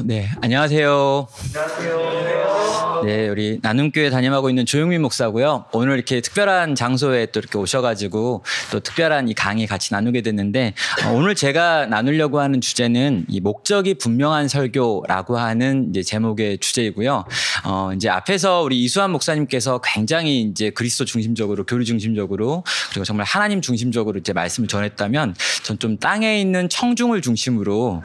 네, 안녕하세요. 안녕하세요. 네, 우리 나눔교회 담임하고 있는 조용민 목사고요. 오늘 이렇게 특별한 장소에 또 이렇게 오셔가지고 또 특별한 이 강의 같이 나누게 됐는데, 오늘 제가 나누려고 하는 주제는 이 목적이 분명한 설교라고 하는 이제 제목의 주제이고요. 이제 앞에서 우리 이수환 목사님께서 굉장히 이제 그리스도 중심적으로, 교류 중심적으로, 그리고 정말 하나님 중심적으로 이제 말씀을 전했다면, 전 좀 땅에 있는 청중을 중심으로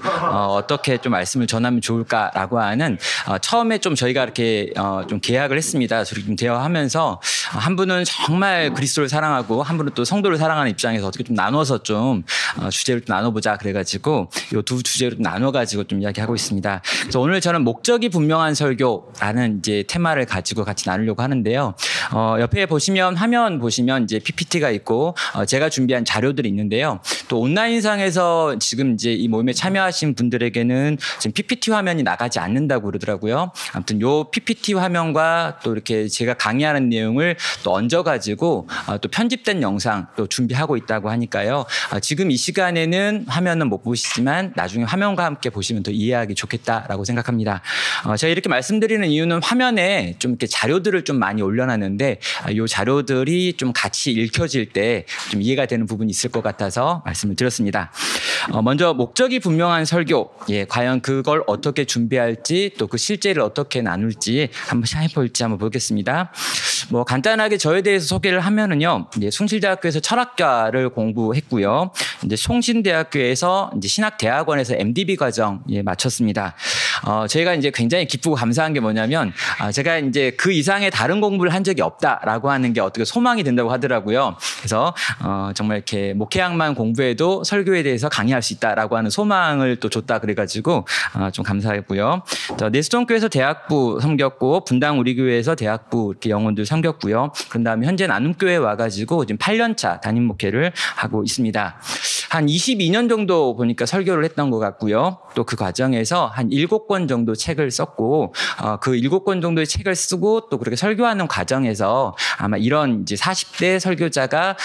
어떻게 좀 말씀을 전하면 좋을까라고 하는 처음에 좀 저희가 이렇게 좀 계약을 했습니다. 저렇게 좀 대화하면서 한 분은 정말 그리스도를 사랑하고 한 분은 또 성도를 사랑하는 입장에서 어떻게 좀 나눠서 좀 주제를 좀 나눠보자 그래가지고 이 두 주제로 좀 나눠가지고 좀 이야기하고 있습니다. 그래서 오늘 저는 목적이 분명한 설교라는 이제 테마를 가지고 같이 나누려고 하는데요. 옆에 보시면 화면 보시면 이제 PPT가 있고 제가 준비한 자료들이 있는데요. 또 온라인상에서 지금 이제 이 모임에 참여하신 분들에게는 지금 PPT 화면이 나가지 않는다고 그러더라고요. 아무튼 요 PPT 화면과 또 이렇게 제가 강의하는 내용을 또 얹어가지고 또 편집된 영상 또 준비하고 있다고 하니까요. 지금 이 시간에는 화면은 못 보시지만 나중에 화면과 함께 보시면 더 이해하기 좋겠다라고 생각합니다. 제가 이렇게 말씀드리는 이유는 화면에 좀 이렇게 자료들을 좀 많이 올려놨는데 이 자료들이 좀 같이 읽혀질 때 좀 이해가 되는 부분이 있을 것 같아서 말씀을 드렸습니다. 먼저 목적이 분명한 설교, 과연 그걸 어떻게 준비할지 또 그 실제를 어떻게 나눌지 한번 해볼지 한번 보겠습니다. 뭐 간단하게 저에 대해서 소개를 하면은요, 숭실대학교에서 철학과를 공부했고요, 이제 송신대학교에서 이제 신학대학원에서 MDB 과정 마쳤습니다. 제가 이제 굉장히 기쁘고 감사한 게 뭐냐면 제가 이제 그 이상의 다른 공부를 한 적이 없다라고 하는 게 어떻게 소망이 된다고 하더라고요. 그래서 정말 이렇게 목회학만 공부해도 설교에 대해서 강의할 수 있다라고 하는 소망을 또 줬다 그래가지고 좀 감사했고요. 내수동교에서 대학부 섬겼고 분당 우리교회에서 대학부 이렇게 영혼들 섬겼고요. 그런 다음에 현재 나눔교회에 와가지고 지금 8년차 담임 목회를 하고 있습니다. 한 22년 정도 보니까 설교를 했던 것 같고요. 또 그 과정에서 한 7권 정도 책을 썼고 그 7권 정도의 책을 쓰고 또 그렇게 설교하는 과정에서 아마 이런 이제 40대 설교자가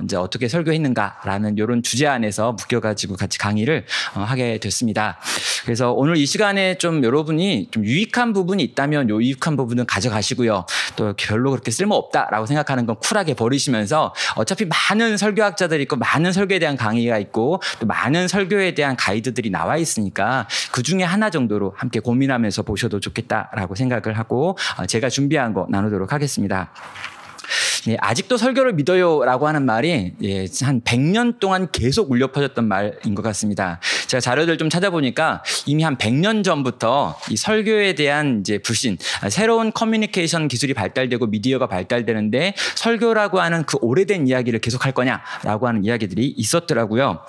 이제 어떻게 설교했는가라는 이런 주제 안에서 묶여가지고 같이 강의를 하게 됐습니다. 그래서 오늘 이 시간에 좀 여러분이 좀 유익한 부분이 있다면 요 유익한 부분은 가져가시고요. 또 별로 그렇게 쓸모없다라고 생각하는 건 쿨하게 버리시면서 어차피 많은 설교학자들이 있고 많은 설교에 대한 강의가 있고 또 많은 설교에 대한 가이드들이 나와 있으니까 그 중에 하나 정도로 함께 고민하면서 보셔도 좋겠다라고 생각을 하고 제가 준비한 거 나누도록 하겠습니다. 아직도 설교를 믿어요라고 하는 말이 한 100년 동안 계속 울려 퍼졌던 말인 것 같습니다. 제가 자료들 좀 찾아보니까 이미 한 100년 전부터 이 설교에 대한 이제 불신, 새로운 커뮤니케이션 기술이 발달되고 미디어가 발달되는데 설교라고 하는 그 오래된 이야기를 계속할 거냐라고 하는 이야기들이 있었더라고요.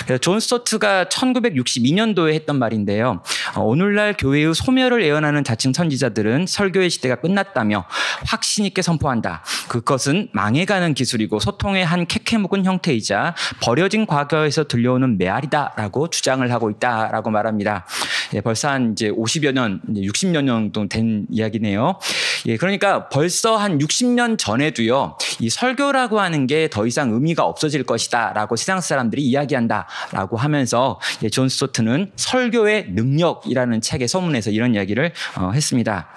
그래서 존 스토트가 1962년도에 했던 말인데요. 오늘날 교회의 소멸을 예언하는 자칭 선지자들은 설교의 시대가 끝났다며 확신 있게 선포한다. 그것은 망해가는 기술이고 소통의 한 캐캐묵은 형태이자 버려진 과거에서 들려오는 메아리다라고 주장을 하고 있다라고 말합니다. 벌써 한 이제 50여 년, 60여 년 정도 된 이야기네요. 그러니까 벌써 한 60년 전에도요, 이 설교라고 하는 게 더 이상 의미가 없어질 것이다라고 세상 사람들이 이야기한다라고 하면서 존 스토트는 설교의 능력이라는 책의 서문에서 이런 이야기를 했습니다.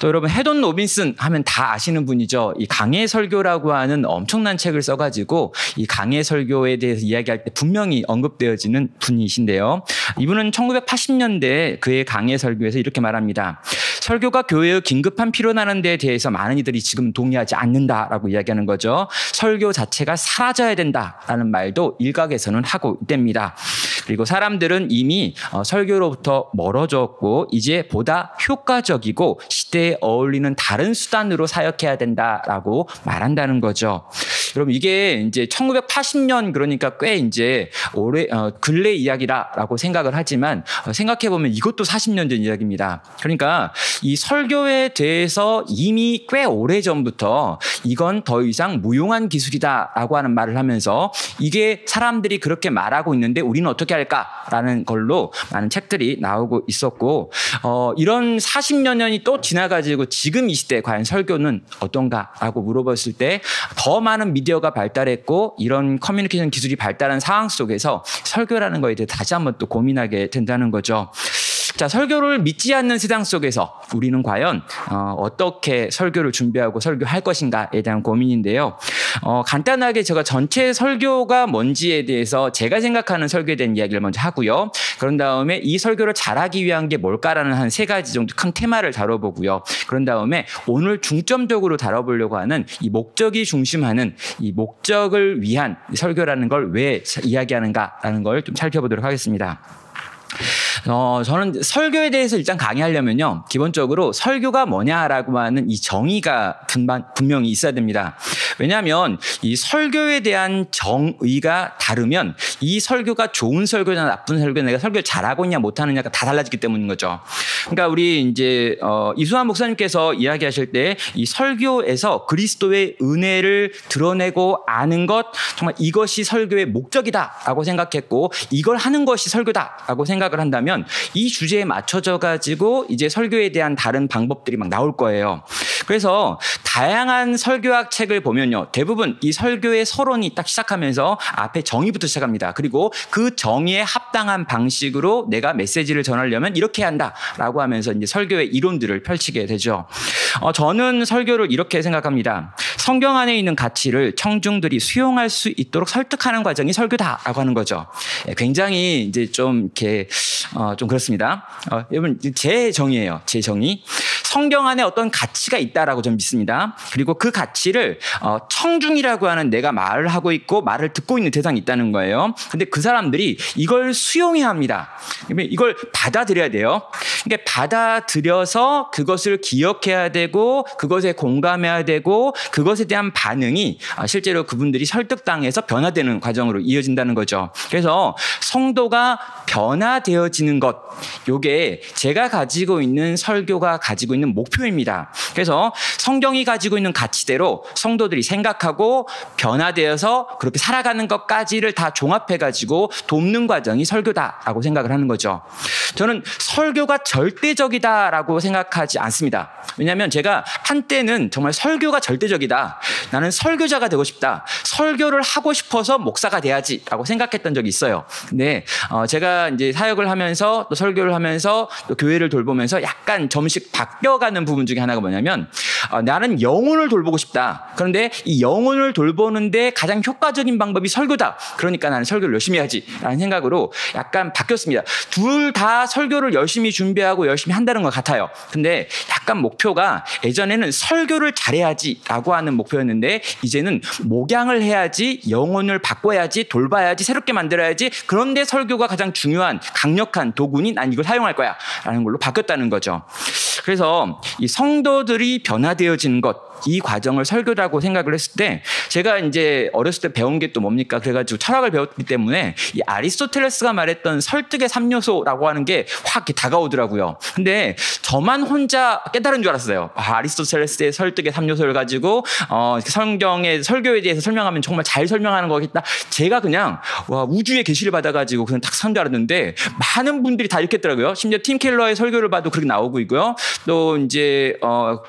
또 여러분 헤돈 로빈슨 하면 다 아시는 분이죠. 이 강해 설교라고 하는 엄청난 책을 써가지고 이 강해 설교에 대해서 이야기할 때 분명히 언급되어지는 분이신데요. 이분은 1980년대 그의 강해 설교에서 이렇게 말합니다. 설교가 교회의 긴급한 필요나는 데에 대해서 많은 이들이 지금 동의하지 않는다라고 이야기하는 거죠. 설교 자체가 사라져야 된다라는 말도 일각에서는 하고 있답니다. 그리고 사람들은 이미 설교로부터 멀어졌고 이제 보다 효과적이고 시대에 어울리는 다른 수단으로 사역해야 된다라고 말한다는 거죠. 여러분 이게 이제 1980년 그러니까 꽤 이제 근래 이야기라고 생각을 하지만 생각해 보면 이것도 40년 전 이야기입니다. 그러니까 이 설교에 대해서 이미 꽤 오래 전부터 이건 더 이상 무용한 기술이다라고 하는 말을 하면서 이게 사람들이 그렇게 말하고 있는데 우리는 어떻게 할까라는 걸로 많은 책들이 나오고 있었고 이런 40여 년이 또 지나가지고 지금 이 시대에 과연 설교는 어떤가라고 물어봤을 때 더 많은 미디어가 발달했고 이런 커뮤니케이션 기술이 발달한 상황 속에서 설교라는 거에 대해 다시 한번 또 고민하게 된다는 거죠. 자, 설교를 믿지 않는 세상 속에서 우리는 과연 어떻게 설교를 준비하고 설교할 것인가에 대한 고민인데요. 간단하게 제가 전체 설교가 뭔지에 대해서 제가 생각하는 설교에 대한 이야기를 먼저 하고요. 그런 다음에 이 설교를 잘하기 위한 게 뭘까라는 한 3가지 정도 큰 테마를 다뤄보고요. 그런 다음에 오늘 중점적으로 다뤄보려고 하는 이 목적이 중심하는 이 목적을 위한 설교라는 걸 왜 이야기하는가라는 걸 좀 살펴보도록 하겠습니다. 저는 설교에 대해서 일단 강의하려면요, 기본적으로 설교가 뭐냐라고 하는 이 정의가 분명히 있어야 됩니다. 왜냐하면 이 설교에 대한 정의가 다르면 이 설교가 좋은 설교나 나쁜 설교, 내가 설교를 잘하고 있냐 못하느냐가 다 달라지기 때문인 거죠. 그러니까 우리 이제 이수환 목사님께서 이야기하실 때 이 설교에서 그리스도의 은혜를 드러내고 아는 것, 정말 이것이 설교의 목적이다라고 생각했고, 이걸 하는 것이 설교다라고 생각을 한다면 이 주제에 맞춰져 가지고 이제 설교에 대한 다른 방법들이 막 나올 거예요. 그래서 다양한 설교학 책을 보면요, 대부분 이 설교의 서론이 딱 시작하면서 앞에 정의부터 시작합니다. 그리고 그 정의에 합당한 방식으로 내가 메시지를 전하려면 이렇게 한다라고 하면서 이제 설교의 이론들을 펼치게 되죠. 저는 설교를 이렇게 생각합니다. 성경 안에 있는 가치를 청중들이 수용할 수 있도록 설득하는 과정이 설교다라고 하는 거죠. 굉장히 이제 좀 이렇게 좀 그렇습니다. 여러분, 제 정의예요. 제 정의. 성경 안에 어떤 가치가 있다라고 저는 믿습니다. 그리고 그 가치를 청중이라고 하는 내가 말을 하고 있고 말을 듣고 있는 대상이 있다는 거예요. 근데 그 사람들이 이걸 수용해야 합니다. 이걸 받아들여야 돼요. 그러니까 받아들여서 그것을 기억해야 되고 그것에 공감해야 되고 그것에 대한 반응이 실제로 그분들이 설득당해서 변화되는 과정으로 이어진다는 거죠. 그래서 성도가 변화되어지는 것, 요게 제가 가지고 있는 설교가 가지고 있는 목표입니다. 그래서 성경이 가지고 있는 가치대로 성도들이 생각하고 변화되어서 그렇게 살아가는 것까지를 다 종합해가지고 돕는 과정이 설교다라고 생각을 하는 거죠. 저는 설교가 절대적이다라고 생각하지 않습니다. 왜냐하면 제가 한때는 정말 설교가 절대적이다, 나는 설교자가 되고 싶다, 설교를 하고 싶어서 목사가 돼야지라고 생각했던 적이 있어요. 근데 제가 이제 사역을 하면서 또 설교를 하면서 또 교회를 돌보면서 약간 점씩 바뀌어가는 부분 중에 하나가 뭐냐면, 나는 영혼을 돌보고 싶다. 그런데 이 영혼을 돌보는데 가장 효과적인 방법이 설교다. 그러니까 나는 설교를 열심히 해야지라는 생각으로 약간 바뀌었습니다. 둘 다 설교를 열심히 준비하고 열심히 한다는 것 같아요. 근데 약간 목표가 예전에는 설교를 잘해야지라고 하는 목표였는데 이제는 목양을 해야지, 영혼을 바꿔야지, 돌봐야지, 새롭게 만들어야지, 그런데 설교가 가장 중요한 강력한 도구니 난 이걸 사용할 거야 라는 걸로 바뀌었다는 거죠. 그래서 이 성도들이 변화되어지는 것, 이 과정을 설교라고 생각을 했을 때, 제가 이제 어렸을 때 배운 게 또 뭡니까? 그래가지고 철학을 배웠기 때문에 이 아리스토텔레스가 말했던 설득의 3요소라고 하는 게 확 이렇게 다가오더라고요. 근데 저만 혼자 깨달은 줄 알았어요. 아리스토텔레스의 설득의 3요소를 가지고 성경의 설교에 대해서 설명하면 정말 잘 설명하는 거겠다. 제가 그냥 우주의 계시를 받아가지고 그냥 딱 산 줄 알았는데 많은 분들이 다 이렇게 했더라고요. 심지어 팀 켈러의 설교를 봐도 그렇게 나오고 있고요. 또 이제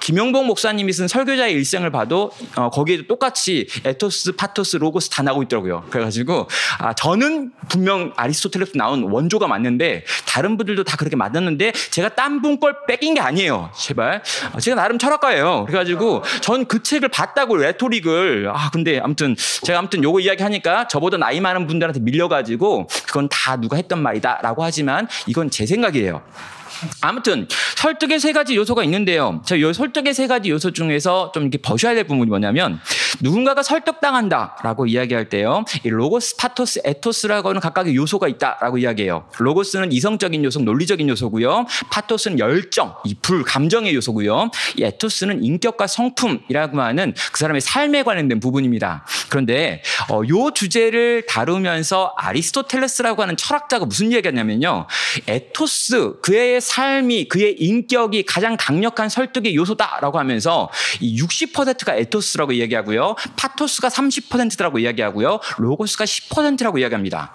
김영복 목사님이 쓴 설교자의 일생을 봐도 거기에도 똑같이 에토스, 파토스, 로고스 다 나오고 있더라고요. 그래가지고 저는 분명 아리스토텔레스 나온 원조가 맞는데 다른 분들도 다 그렇게 맞았는데 제가 딴 분 걸 뺏긴 게 아니에요. 제발. 제가 나름 철학가예요. 그래가지고 전 그 책을 봤다고 레토릭을 근데 제가 요거 이야기하니까 저보다 나이 많은 분들한테 밀려가지고 그건 다 누가 했던 말이다라고 하지만 이건 제 생각이에요. 아무튼 설득의 3가지 요소가 있는데요. 이 설득의 3가지 요소 중에서 좀 이렇게 버셔야 될 부분이 뭐냐면, 누군가가 설득당한다라고 이야기할 때요, 이 로고스, 파토스, 에토스라고 하는 각각의 요소가 있다라고 이야기해요. 로고스는 이성적인 요소, 논리적인 요소고요. 파토스는 열정, 이 불, 감정의 요소고요. 이 에토스는 인격과 성품이라고 하는 그 사람의 삶에 관련된 부분입니다. 그런데 이 주제를 다루면서 아리스토텔레스라고 하는 철학자가 무슨 이야기하냐면요, 에토스, 그의 삶이, 그의 인격이 가장 강력한 설득의 요소다라고 하면서 이 60%가 에토스라고 이야기하고요, 파토스가 30%라고 이야기하고요, 로고스가 10%라고 이야기합니다.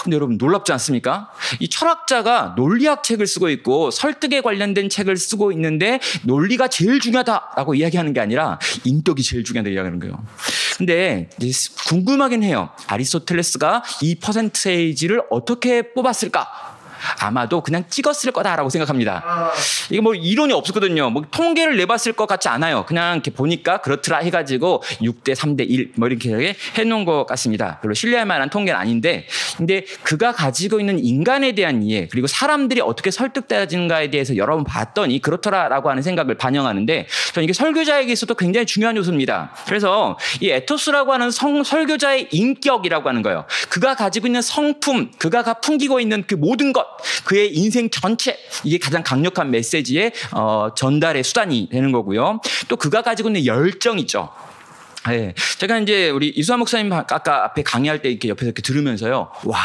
근데 여러분 놀랍지 않습니까? 이 철학자가 논리학 책을 쓰고 있고 설득에 관련된 책을 쓰고 있는데 논리가 제일 중요하다라고 이야기하는 게 아니라 인격이 제일 중요하다고 이야기하는 거예요. 근데 궁금하긴 해요. 아리스토텔레스가 이 퍼센테이지를 어떻게 뽑았을까? 아마도 그냥 찍었을 거다라고 생각합니다. 이게 뭐 이론이 없었거든요. 뭐 통계를 내봤을 것 같지 않아요. 그냥 이렇게 보니까 그렇더라 해가지고 6대 3대 1 뭐 이렇게 해놓은 것 같습니다. 별로 신뢰할 만한 통계는 아닌데, 근데 그가 가지고 있는 인간에 대한 이해, 그리고 사람들이 어떻게 설득되어지는가에 대해서 여러 번 봤더니 그렇더라라고 하는 생각을 반영하는데, 저는 이게 설교자에게서도 굉장히 중요한 요소입니다. 그래서 이 에토스라고 하는 설교자의 인격이라고 하는 거예요. 그가 가지고 있는 성품, 그가 풍기고 있는 그 모든 것, 그의 인생 전체, 이게 가장 강력한 메시지의 전달의 수단이 되는 거고요. 또 그가 가지고 있는 열정이죠. 네. 제가 이제 우리 이수환 목사님 아까 앞에 강의할 때 이렇게 옆에서 이렇게 들으면서요. 와,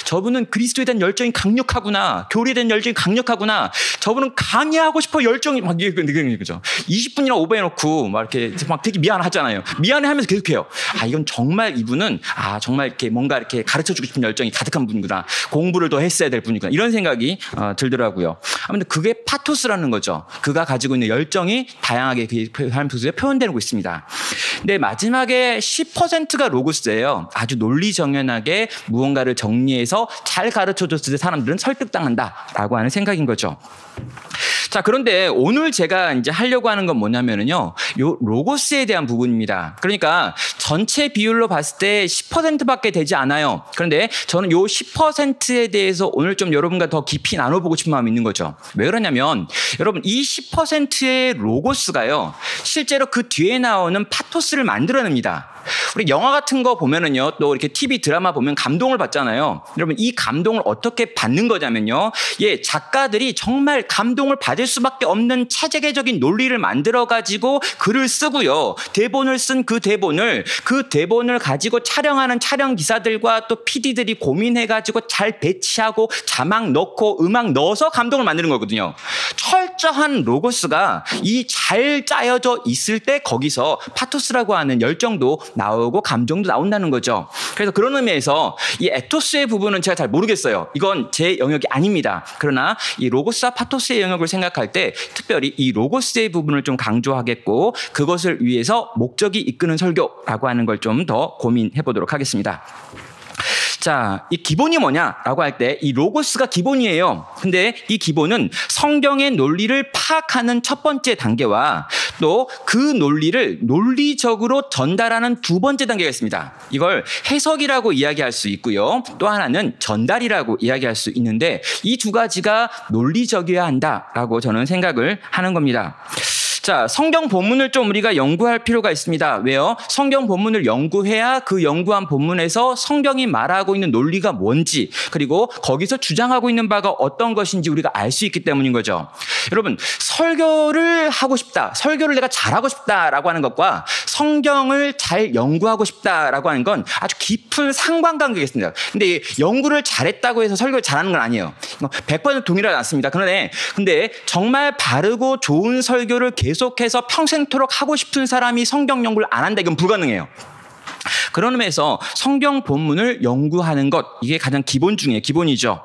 저분은 그리스도에 대한 열정이 강력하구나. 교리에 대한 열정이 강력하구나. 저분은 강의하고 싶어 열정이 막 이게 그죠. 20분이나 오버해놓고 막 이렇게 막 되게 미안하잖아요. 미안해하면서 계속해요. 아, 이건 정말 이분은 정말 이렇게 뭔가 이렇게 가르쳐주고 싶은 열정이 가득한 분이구나. 공부를 더 했어야 될 분이구나. 이런 생각이 들더라고요. 아무튼 그게 파토스라는 거죠. 그가 가지고 있는 열정이 다양하게 그 사람 속에 표현되고 있습니다. 근데 마지막에 10%가 로고스예요. 아주 논리정연하게 무언가를 정리해서 잘 가르쳐줬을 때 사람들은 설득당한다라고 하는 생각인 거죠. 자, 그런데 오늘 제가 이제 하려고 하는 건 뭐냐면요, 요 로고스에 대한 부분입니다. 그러니까 전체 비율로 봤을 때 10%밖에 되지 않아요. 그런데 저는 요 10%에 대해서 오늘 좀 여러분과 더 깊이 나눠보고 싶은 마음이 있는 거죠. 왜 그러냐면 여러분, 이 10%의 로고스가요, 실제로 그 뒤에 나오는 파토스를 만들어냅니다. 우리 영화 같은 거 보면은요, 또 이렇게 TV 드라마 보면 감동을 받잖아요. 여러분, 이 감동을 어떻게 받는 거냐면요, 작가들이 정말 감동을 받을 수밖에 없는 체계적인 논리를 만들어가지고 글을 쓰고요, 대본을 쓴 그 대본을 가지고 촬영하는 촬영 기사들과 또 PD들이 고민해가지고 잘 배치하고 자막 넣고 음악 넣어서 감동을 만드는 거거든요. 철저한 로고스가 이 잘 짜여져 있을 때 거기서 파토스라고 하는 열정도 나오고 감정도 나온다는 거죠. 그래서 그런 의미에서 이 에토스의 부분은 제가 잘 모르겠어요. 이건 제 영역이 아닙니다. 그러나 이 로고스와 파토스의 영역을 생각할 때 특별히 이 로고스의 부분을 좀 강조하겠고, 그것을 위해서 목적이 이끄는 설교라고 하는 걸 좀 더 고민해 보도록 하겠습니다. 자, 이 기본이 뭐냐라고 할 때 이 로고스가 기본이에요. 근데 이 기본은 성경의 논리를 파악하는 첫 번째 단계와 또 그 논리를 논리적으로 전달하는 두 번째 단계가 있습니다. 이걸 해석이라고 이야기할 수 있고요, 또 하나는 전달이라고 이야기할 수 있는데, 이 두 가지가 논리적이어야 한다라고 저는 생각을 하는 겁니다. 자, 성경 본문을 좀 우리가 연구할 필요가 있습니다. 왜요? 성경 본문을 연구해야 그 연구한 본문에서 성경이 말하고 있는 논리가 뭔지, 그리고 거기서 주장하고 있는 바가 어떤 것인지 우리가 알 수 있기 때문인 거죠. 여러분, 설교를 하고 싶다, 설교를 내가 잘하고 싶다라고 하는 것과 성경을 잘 연구하고 싶다라고 하는 건 아주 깊은 상관관계가 있습니다. 근데 연구를 잘했다고 해서 설교를 잘하는 건 아니에요. 100% 동일하지 않습니다. 근데 정말 바르고 좋은 설교를 계속해서 평생토록 하고 싶은 사람이 성경 연구를 안 한다, 이건 불가능해요. 그런 의미에서 성경 본문을 연구하는 것, 이게 가장 기본 중에 기본이죠.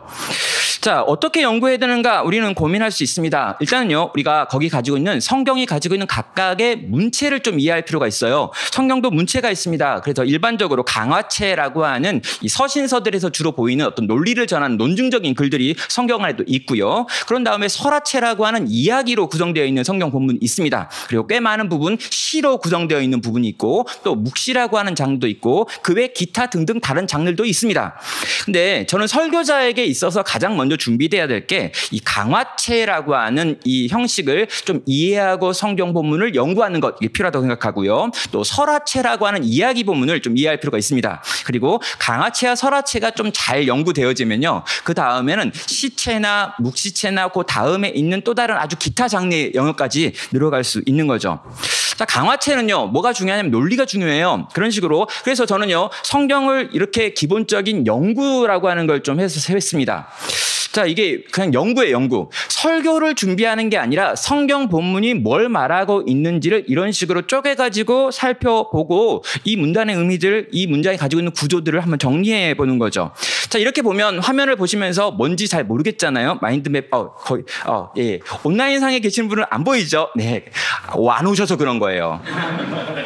자, 어떻게 연구해야 되는가 우리는 고민할 수 있습니다. 일단은요, 우리가 거기 가지고 있는 성경이 가지고 있는 각각의 문체를 좀 이해할 필요가 있어요. 성경도 문체가 있습니다. 그래서 일반적으로 강화체라고 하는 이 서신서들에서 주로 보이는 어떤 논리를 전하는 논증적인 글들이 성경 안에도 있고요. 그런 다음에 설화체라고 하는 이야기로 구성되어 있는 성경 본문이 있습니다. 그리고 꽤 많은 부분 시로 구성되어 있는 부분이 있고, 또 묵시라고 하는 장르도 있고, 그 외 기타 등등 다른 장르도 있습니다. 근데 저는 설교자에게 있어서 가장 먼저 준비돼야 될 게 이 강화체라고 하는 이 형식을 좀 이해하고 성경 본문을 연구하는 것, 이게 필요하다고 생각하고요. 또 설화체라고 하는 이야기 본문을 좀 이해할 필요가 있습니다. 그리고 강화체와 설화체가 좀 잘 연구되어지면요, 그 다음에는 시체나 묵시체나 그 다음에 있는 또 다른 아주 기타 장르의 영역까지 늘어갈 수 있는 거죠. 자, 강화체는요, 뭐가 중요하냐면 논리가 중요해요. 그런 식으로. 그래서 저는요, 성경을 이렇게 기본적인 연구라고 하는 걸 좀 해서 했습니다. 자, 이게 그냥 연구예요, 연구. 설교를 준비하는 게 아니라 성경 본문이 뭘 말하고 있는지를 이런 식으로 쪼개가지고 살펴보고 이 문단의 의미들, 이 문장이 가지고 있는 구조들을 한번 정리해 보는 거죠. 자, 이렇게 보면 화면을 보시면서 뭔지 잘 모르겠잖아요. 마인드맵, 예. 온라인상에 계신 분은 안 보이죠? 네. 안 오셔서 그런 거예요.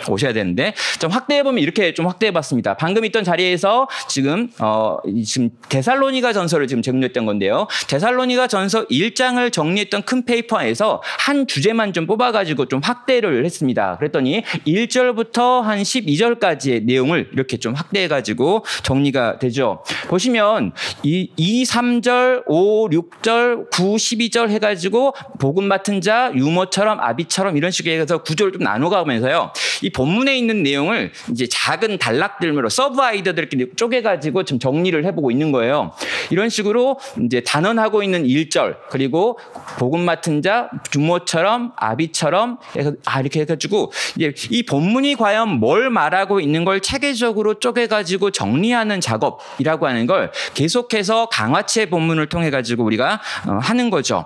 오셔야 되는데. 좀 확대해보면 이렇게 좀 확대해봤습니다. 방금 있던 자리에서 지금 데살로니가 전서를 지금 정리했던 건데요. 데살로니가 전서 1장을 정리했던 큰 페이퍼에서 한 주제만 좀 뽑아가지고 좀 확대를 했습니다. 그랬더니 1절부터 한 12절까지의 내용을 이렇게 좀 확대해가지고 정리가 되죠. 보시면 2, 3절, 5, 6절, 9, 12절 해가지고 복음 맡은 자, 유모처럼 아비처럼 이런 식으로 해서 구조를 좀 나눠가면서요. 이 본문에 있는 내용을 이제 작은 단락들로 서브 아이디어들 이렇게 쪼개가지고 좀 정리를 해보고 있는 거예요. 이런 식으로 이제 단언하고 있는 1절, 그리고 복음 맡은 자, 유모처럼 아비처럼 이렇게 해가지고 이제 이 본문이 과연 뭘 말하고 있는 걸 체계적으로 쪼개가지고 정리하는 작업이라고 하는 걸 계속해서 강화체 본문을 통해 가지고 우리가 하는 거죠.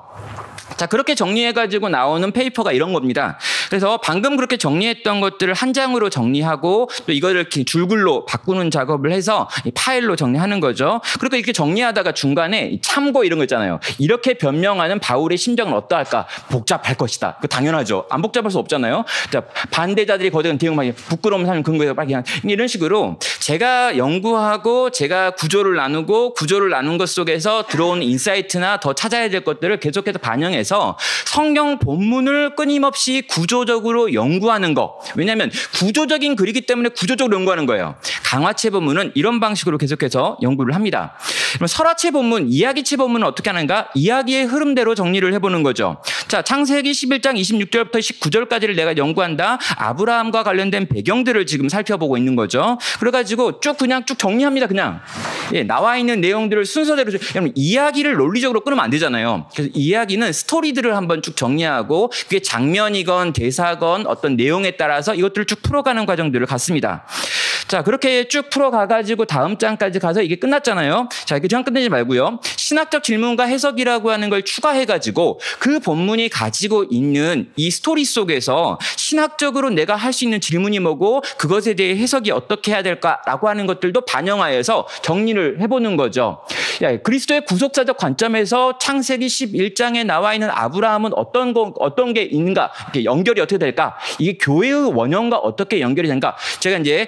자, 그렇게 정리해가지고 나오는 페이퍼가 이런 겁니다. 그래서 방금 그렇게 정리했던 것들을 한 장으로 정리하고 또 이거를 이렇게 줄글로 바꾸는 작업을 해서 이 파일로 정리하는 거죠. 그리고 이렇게 정리하다가 중간에 참고 이런 거 있잖아요. 이렇게 변명하는 바울의 심정은 어떠할까? 복잡할 것이다. 그 당연하죠. 안 복잡할 수 없잖아요. 자, 반대자들이 거대한 대응만 부끄러움 사는 근거에서 빨리 이런 식으로 제가 연구하고 제가 구조를 나누고 구조를 나눈 것 속에서 들어온 인사이트나 더 찾아야 될 것들을 계속해서 반영해서 성경 본문을 끊임없이 구조적으로 연구하는 거. 왜냐하면 구조적인 글이기 때문에 구조적으로 연구하는 거예요. 강화체 본문은 이런 방식으로 계속해서 연구를 합니다. 그럼 설화체 본문, 이야기체 본문은 어떻게 하는가? 이야기의 흐름대로 정리를 해보는 거죠. 자, 창세기 11장 26절부터 19절까지를 내가 연구한다. 아브라함과 관련된 배경들을 지금 살펴보고 있는 거죠. 그래가지고 그냥 쭉 정리합니다. 그냥 나와 있는 내용들을 순서대로. 여러분, 이야기를 논리적으로 끊으면 안 되잖아요. 그래서 이야기는 스토리들을 한번 쭉 정리하고 그게 장면이건 대사건 어떤 내용에 따라서 이것들을 쭉 풀어가는 과정들을 갖습니다. 자, 그렇게 쭉 풀어가가지고 다음 장까지 가서 이게 끝났잖아요. 자, 이렇게 그냥 끝내지 말고요. 신학적 질문과 해석이라고 하는 걸 추가해가지고 그 본문이 가지고 있는 이 스토리 속에서 신학적으로 내가 할 수 있는 질문이 뭐고 그것에 대해 해석이 어떻게 해야 될까라고 하는 것들도 반영하여서 정리를 해보는 거죠. 야, 그리스도의 구속사적 관점에서 창세기 11장에 나와 있는 아브라함은 어떤 게 있는가? 이렇게 연결이 어떻게 될까? 이게 교회의 원형과 어떻게 연결이 되는가? 제가 이제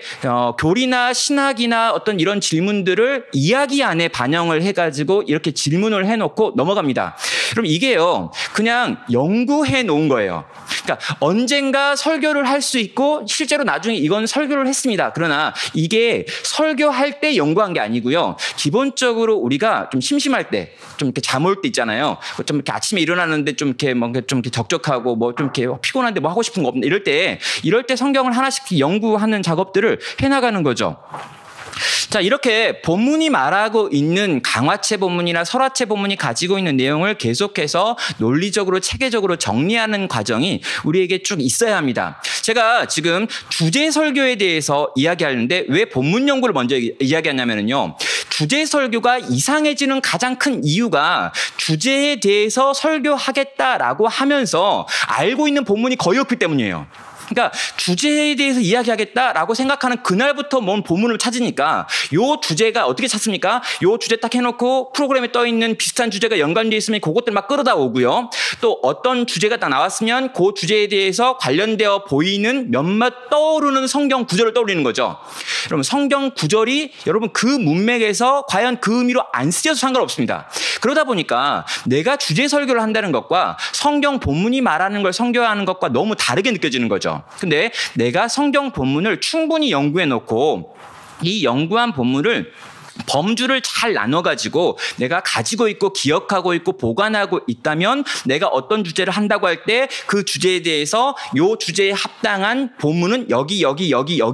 교리나 신학이나 어떤 이런 질문들을 이야기 안에 반영을 해가지고 이렇게 질문을 해놓고 넘어갑니다. 그럼 이게요, 그냥 연구해 놓은 거예요. 그러니까 언젠가 설교를 할 수 있고 실제로 나중에 이건 설교를 했습니다. 그러나 이게 설교할 때 연구한 게 아니고요. 기본적으로 우리가 좀 심심할 때, 좀 이렇게 잠 올 때 있잖아요. 좀 이렇게 아침에 일어나는데 좀 이렇게 뭔가 좀 이렇게 적적하고 뭐 좀 이렇게 피곤한데 뭐 하고 싶은 거 없나 이럴 때 성경을 하나씩 연구하는 작업들을 해나가는 거죠. 자, 이렇게 본문이 말하고 있는 강화체 본문이나 설화체 본문이 가지고 있는 내용을 계속해서 논리적으로 체계적으로 정리하는 과정이 우리에게 쭉 있어야 합니다. 제가 지금 주제 설교에 대해서 이야기하는데 왜 본문 연구를 먼저 이야기하냐면요. 주제 설교가 이상해지는 가장 큰 이유가 주제에 대해서 설교하겠다라고 하면서 알고 있는 본문이 거의 없기 때문이에요. 그러니까 주제에 대해서 이야기하겠다라고 생각하는 그날부터 뭔 본문을 찾으니까 요 주제가 어떻게 찾습니까? 요 주제 딱 해놓고 프로그램에 떠있는 비슷한 주제가 연관되어 있으면 그것들 막 끌어다 오고요. 또 어떤 주제가 딱 나왔으면 그 주제에 대해서 관련되어 보이는 몇몇 떠오르는 성경 구절을 떠올리는 거죠. 여러분, 성경 구절이 여러분 그 문맥에서 과연 그 의미로 안 쓰여서 상관없습니다. 그러다 보니까 내가 주제 설교를 한다는 것과 성경 본문이 말하는 걸 설교하는 것과 너무 다르게 느껴지는 거죠. 근데 내가 성경 본문을 충분히 연구해 놓고 이 연구한 본문을 범주를 잘 나눠가지고 내가 가지고 있고 기억하고 있고 보관하고 있다면 내가 어떤 주제를 한다고 할 때 그 주제에 대해서 요 주제에 합당한 본문은 여기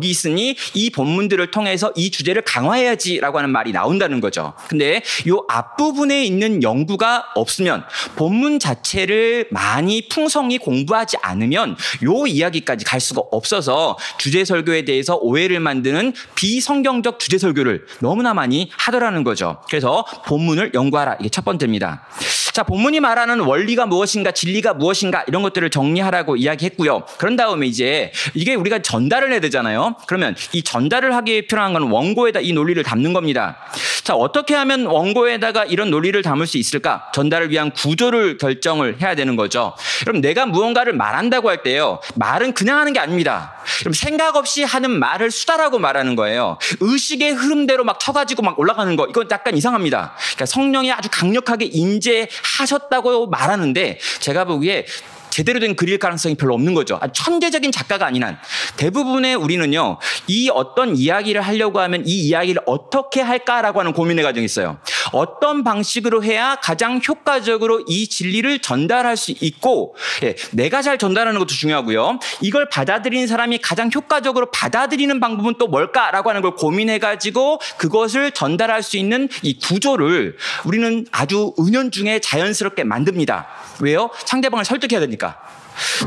있으니 이 본문들을 통해서 이 주제를 강화해야지라고 하는 말이 나온다는 거죠. 근데 요 앞부분에 있는 연구가 없으면 본문 자체를 많이 풍성히 공부하지 않으면 요 이야기까지 갈 수가 없어서 주제 설교에 대해서 오해를 만드는 비성경적 주제 설교를 너무나 많이 하더라는 거죠. 그래서 본문을 연구하라. 이게 첫 번째입니다. 자, 본문이 말하는 원리가 무엇인가, 진리가 무엇인가 이런 것들을 정리하라고 이야기했고요. 그런 다음에 이제 이게 우리가 전달을 해야 되잖아요. 그러면 이 전달을 하기에 필요한 건 원고에다 이 논리를 담는 겁니다. 자, 어떻게 하면 원고에다가 이런 논리를 담을 수 있을까? 전달을 위한 구조를 결정을 해야 되는 거죠. 그럼 내가 무언가를 말한다고 할 때요, 말은 그냥 하는 게 아닙니다. 그럼 생각 없이 하는 말을 수다라고 말하는 거예요. 의식의 흐름대로 막 쳐가지고 막 올라가는 거, 이건 약간 이상합니다. 그러니까 성령이 아주 강력하게 인재하셨다고 말하는데 제가 보기에 제대로 된 글일 가능성이 별로 없는 거죠. 천재적인 작가가 아닌 한 대부분의 우리는요, 이 어떤 이야기를 하려고 하면 이 이야기를 어떻게 할까라고 하는 고민의 과정이 있어요. 어떤 방식으로 해야 가장 효과적으로 이 진리를 전달할 수 있고, 내가 잘 전달하는 것도 중요하고요. 이걸 받아들이는 사람이 가장 효과적으로 받아들이는 방법은 또 뭘까라고 하는 걸 고민해가지고 그것을 전달할 수 있는 이 구조를 우리는 아주 은연중에 자연스럽게 만듭니다. 왜요? 상대방을 설득해야 되니까.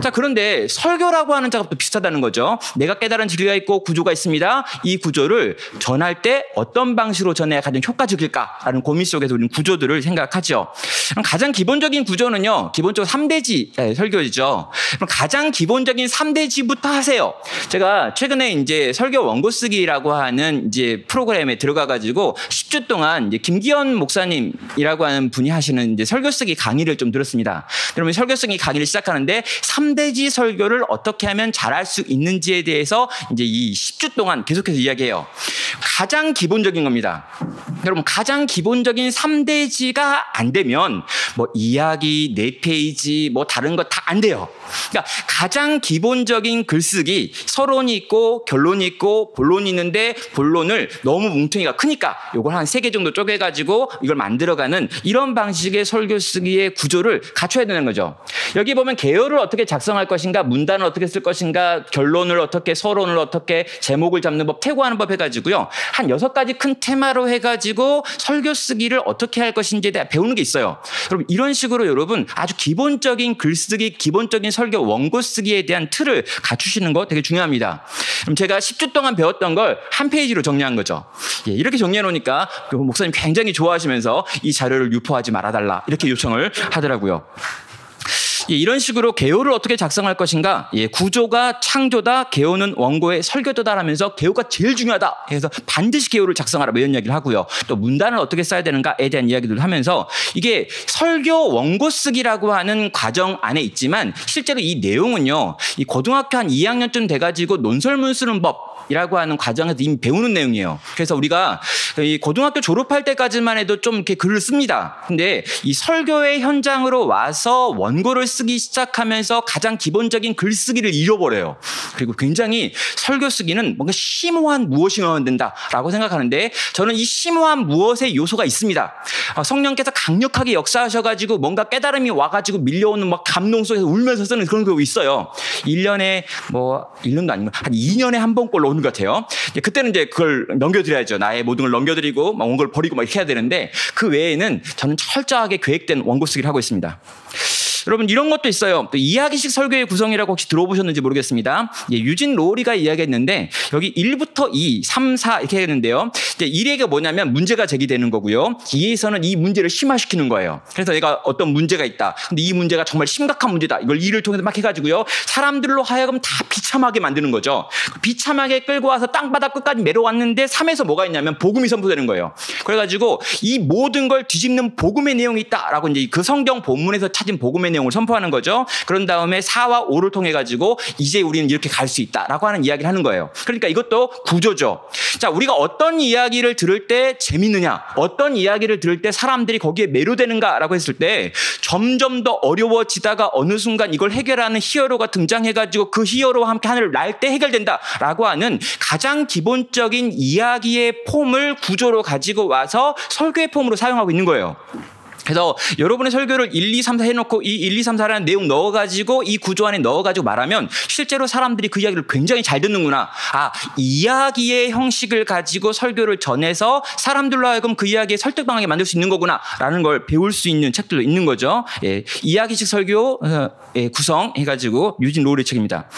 자, 그런데 설교라고 하는 작업도 비슷하다는 거죠. 내가 깨달은 진리가 있고 구조가 있습니다. 이 구조를 전할 때 어떤 방식으로 전해야 가장 효과적일까라는 고민 속에서 우리는 구조들을 생각하죠. 그럼 가장 기본적인 구조는요, 기본적으로 3대지 설교이죠. 그럼 가장 기본적인 3대지부터 하세요. 제가 최근에 이제 설교 원고 쓰기라고 하는 이제 프로그램에 들어가가지고 10주 동안 이제 김기현 목사님이라고 하는 분이 하시는 이제 설교 쓰기 강의를 좀 들었습니다. 그러면 설교 쓰기 강의를 시작하는데 3대지 설교를 어떻게 하면 잘할 수 있는지에 대해서 이제 이 10주 동안 계속해서 이야기해요. 가장 기본적인 겁니다. 여러분, 가장 기본적인 3대지가 안 되면 뭐 이야기, 4페이지, 뭐 다른 거 다 안 돼요. 그러니까 가장 기본적인 글쓰기, 서론이 있고 결론이 있고 본론이 있는데 본론을 너무 뭉텅이가 크니까 이걸 한 3개 정도 쪼개가지고 이걸 만들어가는 이런 방식의 설교 쓰기의 구조를 갖춰야 되는 거죠. 여기 보면 개요를 어떻게 작성할 것인가, 문단을 어떻게 쓸 것인가, 결론을 어떻게, 서론을 어떻게, 제목을 잡는 법, 태고하는 법 해가지고요, 한 6가지 큰 테마로 해가지고 설교 쓰기를 어떻게 할 것인지에 대해 배우는 게 있어요. 여러분, 이런 식으로 여러분 아주 기본적인 글쓰기, 기본적인 설교 원고 쓰기에 대한 틀을 갖추시는 거 되게 중요합니다. 그럼 제가 10주 동안 배웠던 걸 한 페이지로 정리한 거죠. 이렇게 정리해 놓으니까 목사님 굉장히 좋아하시면서 이 자료를 유포하지 말아달라 이렇게 요청을 하더라고요. 이런 식으로 개요를 어떻게 작성할 것인가, 구조가 창조다, 개요는 원고의 설교도다라면서 개요가 제일 중요하다 해서 반드시 개요를 작성하라 이런 이야기를 하고요. 또 문단을 어떻게 써야 되는가에 대한 이야기들을 하면서 이게 설교 원고 쓰기라고 하는 과정 안에 있지만 실제로 이 내용은요, 이 고등학교 한 2학년쯤 돼가지고 논설문 쓰는 법 이라고 하는 과정에서 이미 배우는 내용이에요. 그래서 우리가 이 고등학교 졸업할 때까지만 해도 좀 이렇게 글을 씁니다. 근데 이 설교의 현장으로 와서 원고를 쓰기 시작하면서 가장 기본적인 글쓰기를 잃어버려요. 그리고 굉장히 설교 쓰기는 뭔가 심오한 무엇이 넣어야 된다라고 생각하는데 저는 이 심오한 무엇의 요소가 있습니다. 성령께서 강력하게 역사하셔가지고 뭔가 깨달음이 와가지고 밀려오는 막 감동 속에서 울면서 쓰는 그런 경우 있어요. 1년에 뭐 1년도 아니고 한 2년에 한 번꼴로 오는 것 같아요. 그때는 이제 그걸 넘겨드려야죠. 나의 모든 걸 넘겨드리고 막 원고를 버리고 막 이렇게 해야 되는데 그 외에는 저는 철저하게 계획된 원고 쓰기를 하고 있습니다. 여러분, 이런 것도 있어요. 또 이야기식 설교의 구성이라고 혹시 들어보셨는지 모르겠습니다. 유진 로리가 이야기했는데 여기 1부터 2, 3, 4 이렇게 했는데요. 이제 1얘기가 뭐냐면 문제가 제기되는 거고요. 2에서는 이 문제를 심화시키는 거예요. 그래서 얘가 어떤 문제가 있다. 근데 이 문제가 정말 심각한 문제다. 이걸 2를 통해서 막 해가지고요. 사람들로 하여금 다 비참하게 만드는 거죠. 비참하게 끌고 와서 땅바닥 끝까지 내려왔는데 3에서 뭐가 있냐면 복음이 선포되는 거예요. 그래가지고 이 모든 걸 뒤집는 복음의 내용이 있다라고 이제 그 성경 본문에서 찾은 복음의 내용을 선포하는 거죠. 그런 다음에 4와 5를 통해 가지고 이제 우리는 이렇게 갈 수 있다라고 하는 이야기를 하는 거예요. 그러니까 이것도 구조죠. 자, 우리가 어떤 이야기를 들을 때 재밌느냐, 어떤 이야기를 들을 때 사람들이 거기에 매료되는가라고 했을 때 점점 더 어려워지다가 어느 순간 이걸 해결하는 히어로가 등장해가지고 그 히어로와 함께 하늘을 날 때 해결된다라고 하는 가장 기본적인 이야기의 폼을 구조로 가지고 와서 설교의 폼으로 사용하고 있는 거예요. 그래서 여러분의 설교를 1, 2, 3, 4 해놓고 이 1, 2, 3, 4라는 내용 넣어가지고 이 구조 안에 넣어가지고 말하면 실제로 사람들이 그 이야기를 굉장히 잘 듣는구나. 이야기의 형식을 가지고 설교를 전해서 사람들로 하여금 그 이야기의 설득방하게 만들 수 있는 거구나 라는 걸 배울 수 있는 책들도 있는 거죠. 이야기식 설교 구성 해가지고 유진 로리 책입니다.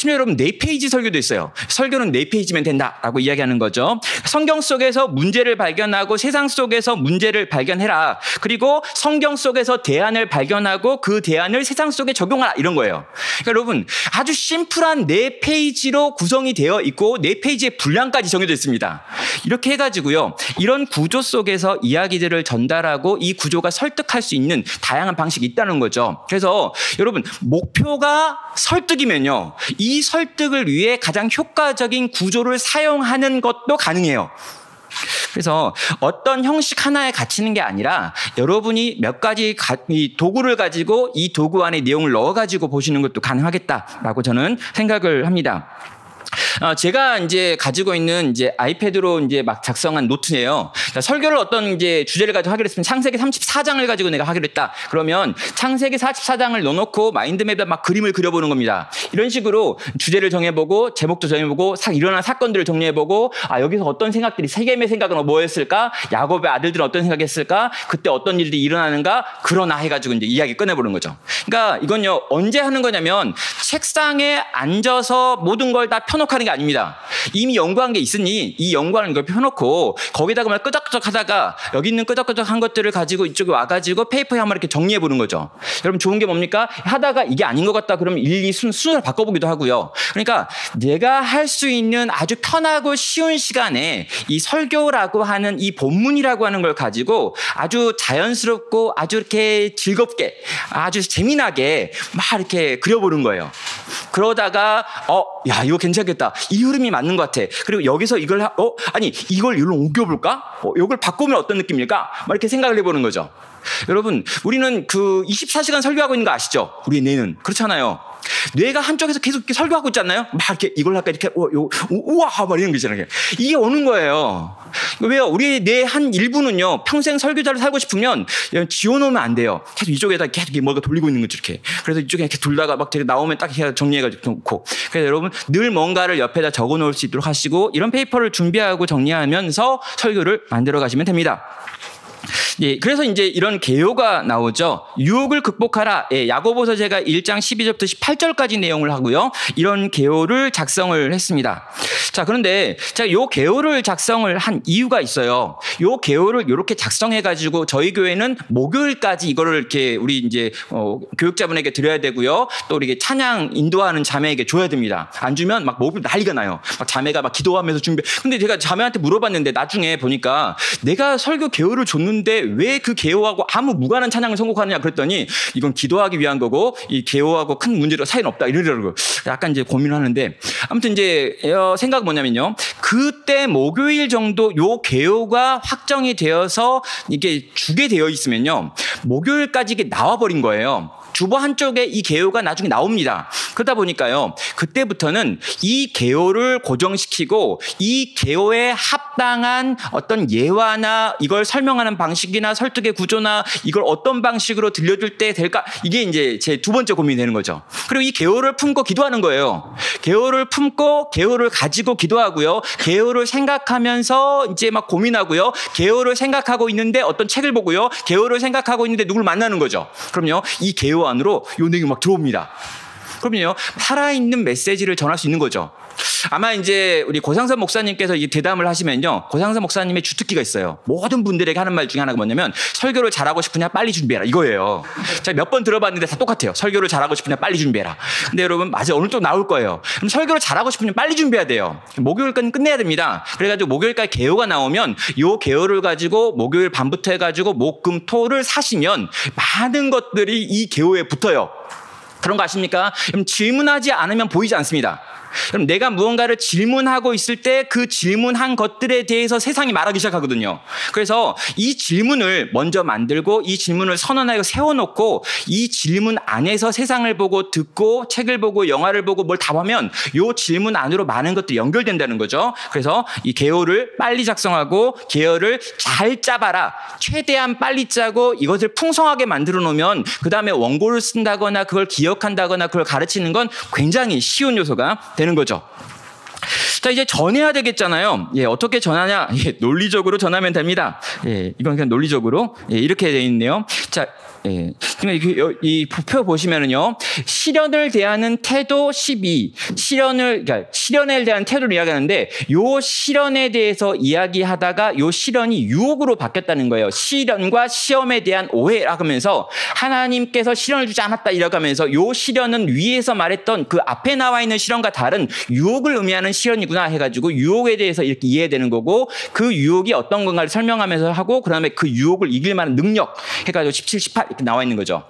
심지어 여러분 4페이지 설교도 있어요. 설교는 4페이지면 된다라고 이야기하는 거죠. 성경 속에서 문제를 발견하고 세상 속에서 문제를 발견해라. 그리고 성경 속에서 대안을 발견하고 그 대안을 세상 속에 적용하라. 이런 거예요. 그러니까 여러분 아주 심플한 4페이지로 구성이 되어 있고 4페이지의 분량까지 정해져 있습니다. 이렇게 해가지고요. 이런 구조 속에서 이야기들을 전달하고 이 구조가 설득할 수 있는 다양한 방식이 있다는 거죠. 그래서 여러분 목표가 설득이면요. 이 설득을 위해 가장 효과적인 구조를 사용하는 것도 가능해요. 그래서 어떤 형식 하나에 갇히는 게 아니라 여러분이 몇 가지 이 도구를 가지고 이 도구 안에 내용을 넣어가지고 보시는 것도 가능하겠다라고 저는 생각을 합니다. 제가 이제 가지고 있는 이제 아이패드로 이제 막 작성한 노트예요. 설교를 어떤 이제 주제를 가지고 하기로 했으면 창세기 34장을 가지고 내가 하기로 했다. 그러면 창세기 44장을 넣어놓고 마인드맵에 막 그림을 그려보는 겁니다. 이런 식으로 주제를 정해보고 제목도 정해보고 일어난 사건들을 정리해보고 여기서 어떤 생각들이 세겜의 생각은 뭐였을까? 야곱의 아들들은 어떤 생각했을까? 그때 어떤 일들이 일어나는가? 그러나 해가지고 이제 이야기 꺼내보는 거죠. 그러니까 이건요 언제 하는 거냐면 책상에 앉아서 모든 걸 다 펴놓고 하는 게 아닙니다. 이미 연구한 게 있으니 이 연구하는 걸 펴놓고 거기다가 막 끄적끄적 하다가 여기 있는 끄적끄적한 것들을 가지고 이쪽에 와가지고 페이퍼에 한번 이렇게 정리해 보는 거죠. 여러분 좋은 게 뭡니까? 하다가 이게 아닌 것 같다 그러면 일일이 순서를 바꿔보기도 하고요. 그러니까 내가 할 수 있는 아주 편하고 쉬운 시간에 이 설교라고 하는 이 본문이라고 하는 걸 가지고 아주 자연스럽고 아주 이렇게 즐겁게 아주 재미나게 막 이렇게 그려보는 거예요. 그러다가 야 이거 괜찮겠다. 이 흐름이 맞는 것 같아. 그리고 여기서 이걸 아니 이걸 이리로 옮겨볼까? 이걸 바꾸면 어떤 느낌일까? 막 이렇게 생각을 해보는 거죠. 여러분 우리는 그 24시간 설교하고 있는 거 아시죠? 우리 뇌는 그렇잖아요. 뇌가 한쪽에서 계속 이렇게 설교하고 있지 않나요? 막 이렇게 이걸 할까 이렇게 우와 막 이런 거 있잖아요. 이게 오는 거예요. 왜요? 우리 뇌 한 일부는요 평생 설교자를 살고 싶으면 지워놓으면 안 돼요. 계속 이쪽에다 계속 뭔가 돌리고 있는 거죠 이렇게. 그래서 이쪽에 이렇게 돌다가 막 되게 나오면 딱 정리해가지고 놓고. 그래서 여러분 늘 뭔가를 옆에다 적어놓을 수 있도록 하시고 이런 페이퍼를 준비하고 정리하면서 설교를 만들어 가시면 됩니다. 예, 그래서 이제 이런 개요가 나오죠. 유혹을 극복하라. 예, 야고보서 제가 1장 12절부터 18절까지 내용을 하고요. 이런 개요를 작성을 했습니다. 자, 그런데 제가 요 개요를 작성을 한 이유가 있어요. 요 개요를 이렇게 작성해가지고 저희 교회는 목요일까지 이거를 이렇게 우리 이제 교육자분에게 드려야 되고요. 또 이렇게 찬양 인도하는 자매에게 줘야 됩니다. 안 주면 막 목요일 난리가 나요. 막 자매가 막 기도하면서 준비. 근데 제가 자매한테 물어봤는데 나중에 보니까 내가 설교 개요를 줬는데 왜 그 개요하고 아무 무관한 찬양을 선곡하느냐 그랬더니 이건 기도하기 위한 거고 이 개요하고 큰 문제로 사이는 없다 이러더라고요. 약간 이제 고민을 하는데 아무튼 이제 생각은 뭐냐면요. 그때 목요일 정도 요 개요가 확정이 되어서 이게 주게 되어 있으면요. 목요일까지 이게 나와버린 거예요. 주보 한쪽에 이 개요가 나중에 나옵니다. 그러다 보니까요. 그때부터는 이 개요를 고정시키고 이 개요에 합당한 어떤 예화나 이걸 설명하는 방식이나 설득의 구조나 이걸 어떤 방식으로 들려줄 때 될까? 이게 이제 제 두 번째 고민이 되는 거죠. 그리고 이 개요를 품고 기도하는 거예요. 개요를 품고 개요를 가지고 기도하고요. 개요를 생각하면서 이제 막 고민하고요. 개요를 생각하고 있는데 어떤 책을 보고요. 개요를 생각하고 있는데 누굴 만나는 거죠. 그럼요. 이 개요 안으로 요 내용이 막 들어옵니다. 그럼요. 살아있는 메시지를 전할 수 있는 거죠. 아마 이제 우리 고상선 목사님께서 이 대담을 하시면요. 고상선 목사님의 주특기가 있어요. 모든 분들에게 하는 말 중에 하나가 뭐냐면 설교를 잘하고 싶으냐 빨리 준비해라 이거예요. 제가 몇 번 들어봤는데 다 똑같아요. 설교를 잘하고 싶으냐 빨리 준비해라. 근데 여러분 맞아요. 오늘 또 나올 거예요. 그럼 설교를 잘하고 싶으면 빨리 준비해야 돼요. 목요일까지 끝내야 됩니다. 그래가지고 목요일까지 개요가 나오면 요 개요를 가지고 목요일 밤부터 해가지고 목금토를 사시면 많은 것들이 이 개요에 붙어요. 그런 거 아십니까? 그럼 질문하지 않으면 보이지 않습니다. 그럼 내가 무언가를 질문하고 있을 때 그 질문한 것들에 대해서 세상이 말하기 시작하거든요. 그래서 이 질문을 먼저 만들고 이 질문을 선언하고 세워놓고 이 질문 안에서 세상을 보고 듣고 책을 보고 영화를 보고 뭘 답하면 이 질문 안으로 많은 것들이 연결된다는 거죠. 그래서 이 개요를 빨리 작성하고 개요를 잘 짜봐라. 최대한 빨리 짜고 이것을 풍성하게 만들어 놓으면 그 다음에 원고를 쓴다거나 그걸 기억한다거나 그걸 가르치는 건 굉장히 쉬운 요소가 되는 거죠. 자, 이제 전해야 되겠잖아요. 예, 어떻게 전하냐? 예, 논리적으로 전하면 됩니다. 예, 이건 그냥 논리적으로. 예, 이렇게 되어 있네요. 자, 예. 이 표 보시면은요, 시련을 대하는 태도 12, 그러니까 시련에 대한 태도를 이야기하는데, 요 시련에 대해서 이야기하다가 요 시련이 유혹으로 바뀌었다는 거예요. 시련과 시험에 대한 오해라고 하면서 하나님께서 시련을 주지 않았다 이라고 하면서 요 시련은 위에서 말했던 그 앞에 나와 있는 시련과 다른 유혹을 의미하는 시련이구나 해가지고 유혹에 대해서 이렇게 이해되는 거고, 그 유혹이 어떤 건가를 설명하면서 하고, 그 다음에 그 유혹을 이길 만한 능력 해가지고 17, 18 이렇게 나와 있는 거죠.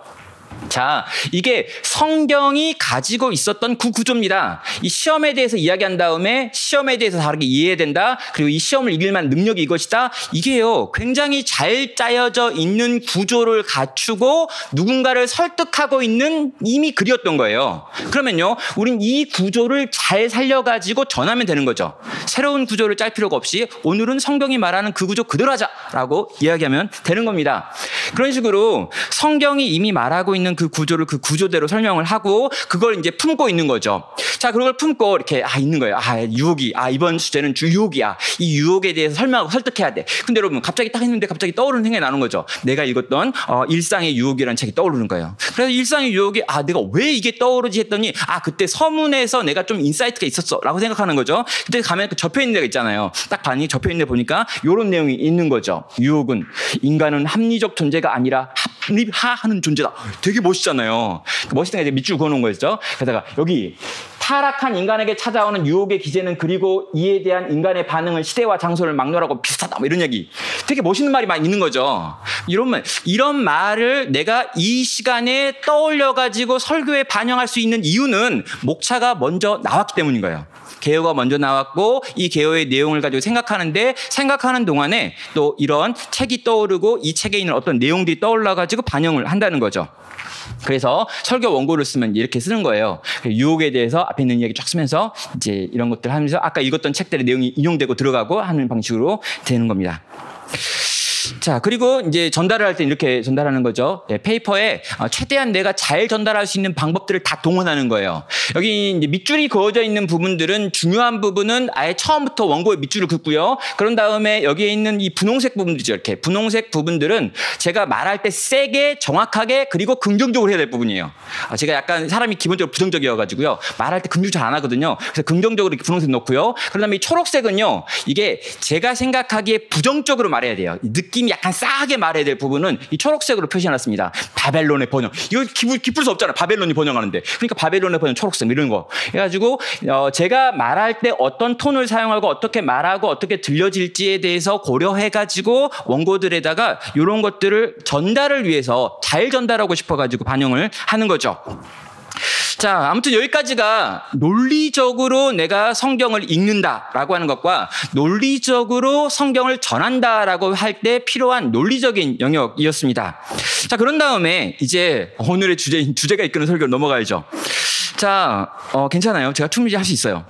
자, 이게 성경이 가지고 있었던 그 구조입니다. 이 시험에 대해서 이야기한 다음에 시험에 대해서 다르게 이해해야 된다. 그리고 이 시험을 이길 만한 능력이 이것이다. 이게요, 굉장히 잘 짜여져 있는 구조를 갖추고 누군가를 설득하고 있는 이미 글이었던 거예요. 그러면요, 우린 이 구조를 잘 살려가지고 전하면 되는 거죠. 새로운 구조를 짤 필요가 없이 오늘은 성경이 말하는 그 구조 그대로 하자라고 이야기하면 되는 겁니다. 그런 식으로 성경이 이미 말하고 있는 그 구조를 그 구조대로 설명을 하고 그걸 이제 품고 있는 거죠. 자, 그걸 품고 이렇게 있는 거예요. 유혹이, 이번 주제는 유혹이야. 이 유혹에 대해서 설명하고 설득해야 돼. 근데 여러분, 갑자기 딱 했는데 갑자기 떠오르는 생각이 나는 거죠. 내가 읽었던 일상의 유혹이라는 책이 떠오르는 거예요. 그래서 일상의 유혹이 내가 왜 이게 떠오르지 했더니 그때 서문에서 내가 좀 인사이트가 있었어 라고 생각하는 거죠. 그때 가면 적혀있는 데가 있잖아요. 딱 봤니 적혀있는 데 보니까 이런 내용이 있는 거죠. 유혹은 인간은 합리적 존재가 아니라 합리화하는 존재다. 되게 멋있잖아요. 멋있는 게 이제 밑줄 그어놓은 거였죠. 게다가 여기 타락한 인간에게 찾아오는 유혹의 기제는 그리고 이에 대한 인간의 반응은 시대와 장소를 막론하고 비슷하다. 이런 얘기. 되게 멋있는 말이 많이 있는 거죠. 이런 말을 내가 이 시간에 떠올려가지고 설교에 반영할 수 있는 이유는 목차가 먼저 나왔기 때문인 거예요. 개요가 먼저 나왔고 이 개요의 내용을 가지고 생각하는 동안에 또 이런 책이 떠오르고 이 책에 있는 어떤 내용들이 떠올라가지고 반영을 한다는 거죠. 그래서 설교 원고를 쓰면 이렇게 쓰는 거예요. 유혹에 대해서 앞에 있는 이야기 쫙 쓰면서 이제 이런 것들 하면서 아까 읽었던 책들의 내용이 인용되고 들어가고 하는 방식으로 되는 겁니다. 자, 그리고 이제 전달을 할 때 이렇게 전달하는 거죠. 페이퍼에 최대한 내가 잘 전달할 수 있는 방법들을 다 동원하는 거예요. 여기 이제 밑줄이 그어져 있는 부분들은 중요한 부분은 아예 처음부터 원고에 밑줄을 긋고요. 그런 다음에 여기에 있는 이 분홍색 부분들이죠. 이렇게 분홍색 부분들은 제가 말할 때 세게 정확하게 그리고 긍정적으로 해야 될 부분이에요. 제가 약간 사람이 기본적으로 부정적이어가지고요. 말할 때 긍정 잘 안 하거든요. 그래서 긍정적으로 이렇게 분홍색 넣고요. 그런 다음에 이 초록색은요. 이게 제가 생각하기에 부정적으로 말해야 돼요. 느낌이 약간 싸하게 말해야 될 부분은 이 초록색으로 표시해놨습니다. 바벨론의 번영. 이거 기쁠 수 없잖아요. 바벨론이 번영하는데. 그러니까 바벨론의 번영 초록색 이런 거. 해가지고 제가 말할 때 어떤 톤을 사용하고 어떻게 말하고 어떻게 들려질지에 대해서 고려해가지고 원고들에다가 이런 것들을 전달을 위해서 잘 전달하고 싶어가지고 반영을 하는 거죠. 자, 아무튼 여기까지가 논리적으로 내가 성경을 읽는다라고 하는 것과 논리적으로 성경을 전한다라고 할 때 필요한 논리적인 영역이었습니다. 자, 그런 다음에 이제 오늘의 주제가 이끄는 설교로 넘어가야죠. 자, 괜찮아요. 제가 충분히 할 수 있어요.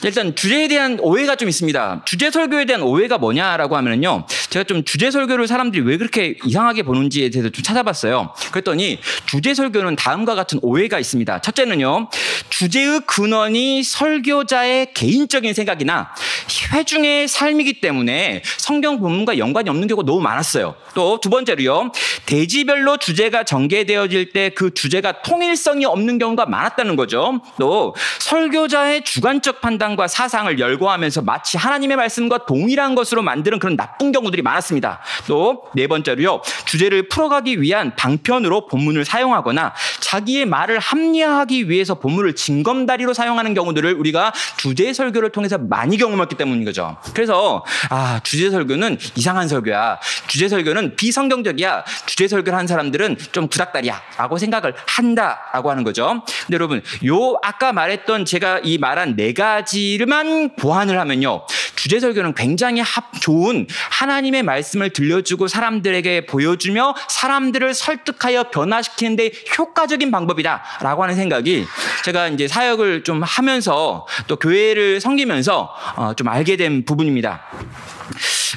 일단 주제에 대한 오해가 좀 있습니다. 주제 설교에 대한 오해가 뭐냐라고 하면은요. 제가 좀 주제 설교를 사람들이 왜 그렇게 이상하게 보는지에 대해서 좀 찾아봤어요. 그랬더니 주제 설교는 다음과 같은 오해가 있습니다. 첫째는요. 주제의 근원이 설교자의 개인적인 생각이나 회중의 삶이기 때문에 성경 본문과 연관이 없는 경우가 너무 많았어요. 또 두 번째로요. 대지별로 주제가 전개되어질 때 그 주제가 통일성이 없는 경우가 많았다는 거죠. 또 설교자의 주관적 판단과 사상을 열거하면서 마치 하나님의 말씀과 동일한 것으로 만드는 그런 나쁜 경우들이 많았습니다. 또 네 번째로요. 주제를 풀어가기 위한 방편으로 본문을 사용하거나 자기의 말을 합리화하기 위해서 본문을 징검다리로 사용하는 경우들을 우리가 주제 설교를 통해서 많이 경험했기 때문인 거죠. 그래서 주제 설교는 이상한 설교야. 주제 설교는 비성경적이야. 주제 설교를 한 사람들은 좀 구닥다리야 라고 생각을 한다라고 하는 거죠. 근데 여러분, 아까 말했던 제가 이 말한 네 가지만 보완을 하면요. 주제 설교는 굉장히 좋은 하나님의 말씀을 들려주고 사람들에게 보여주며 사람들을 설득하여 변화시키는데 효과적인 방법이다라고 하는 생각이 제가 이제 사역을 좀 하면서 또 교회를 섬기면서 좀 알게 된 부분입니다.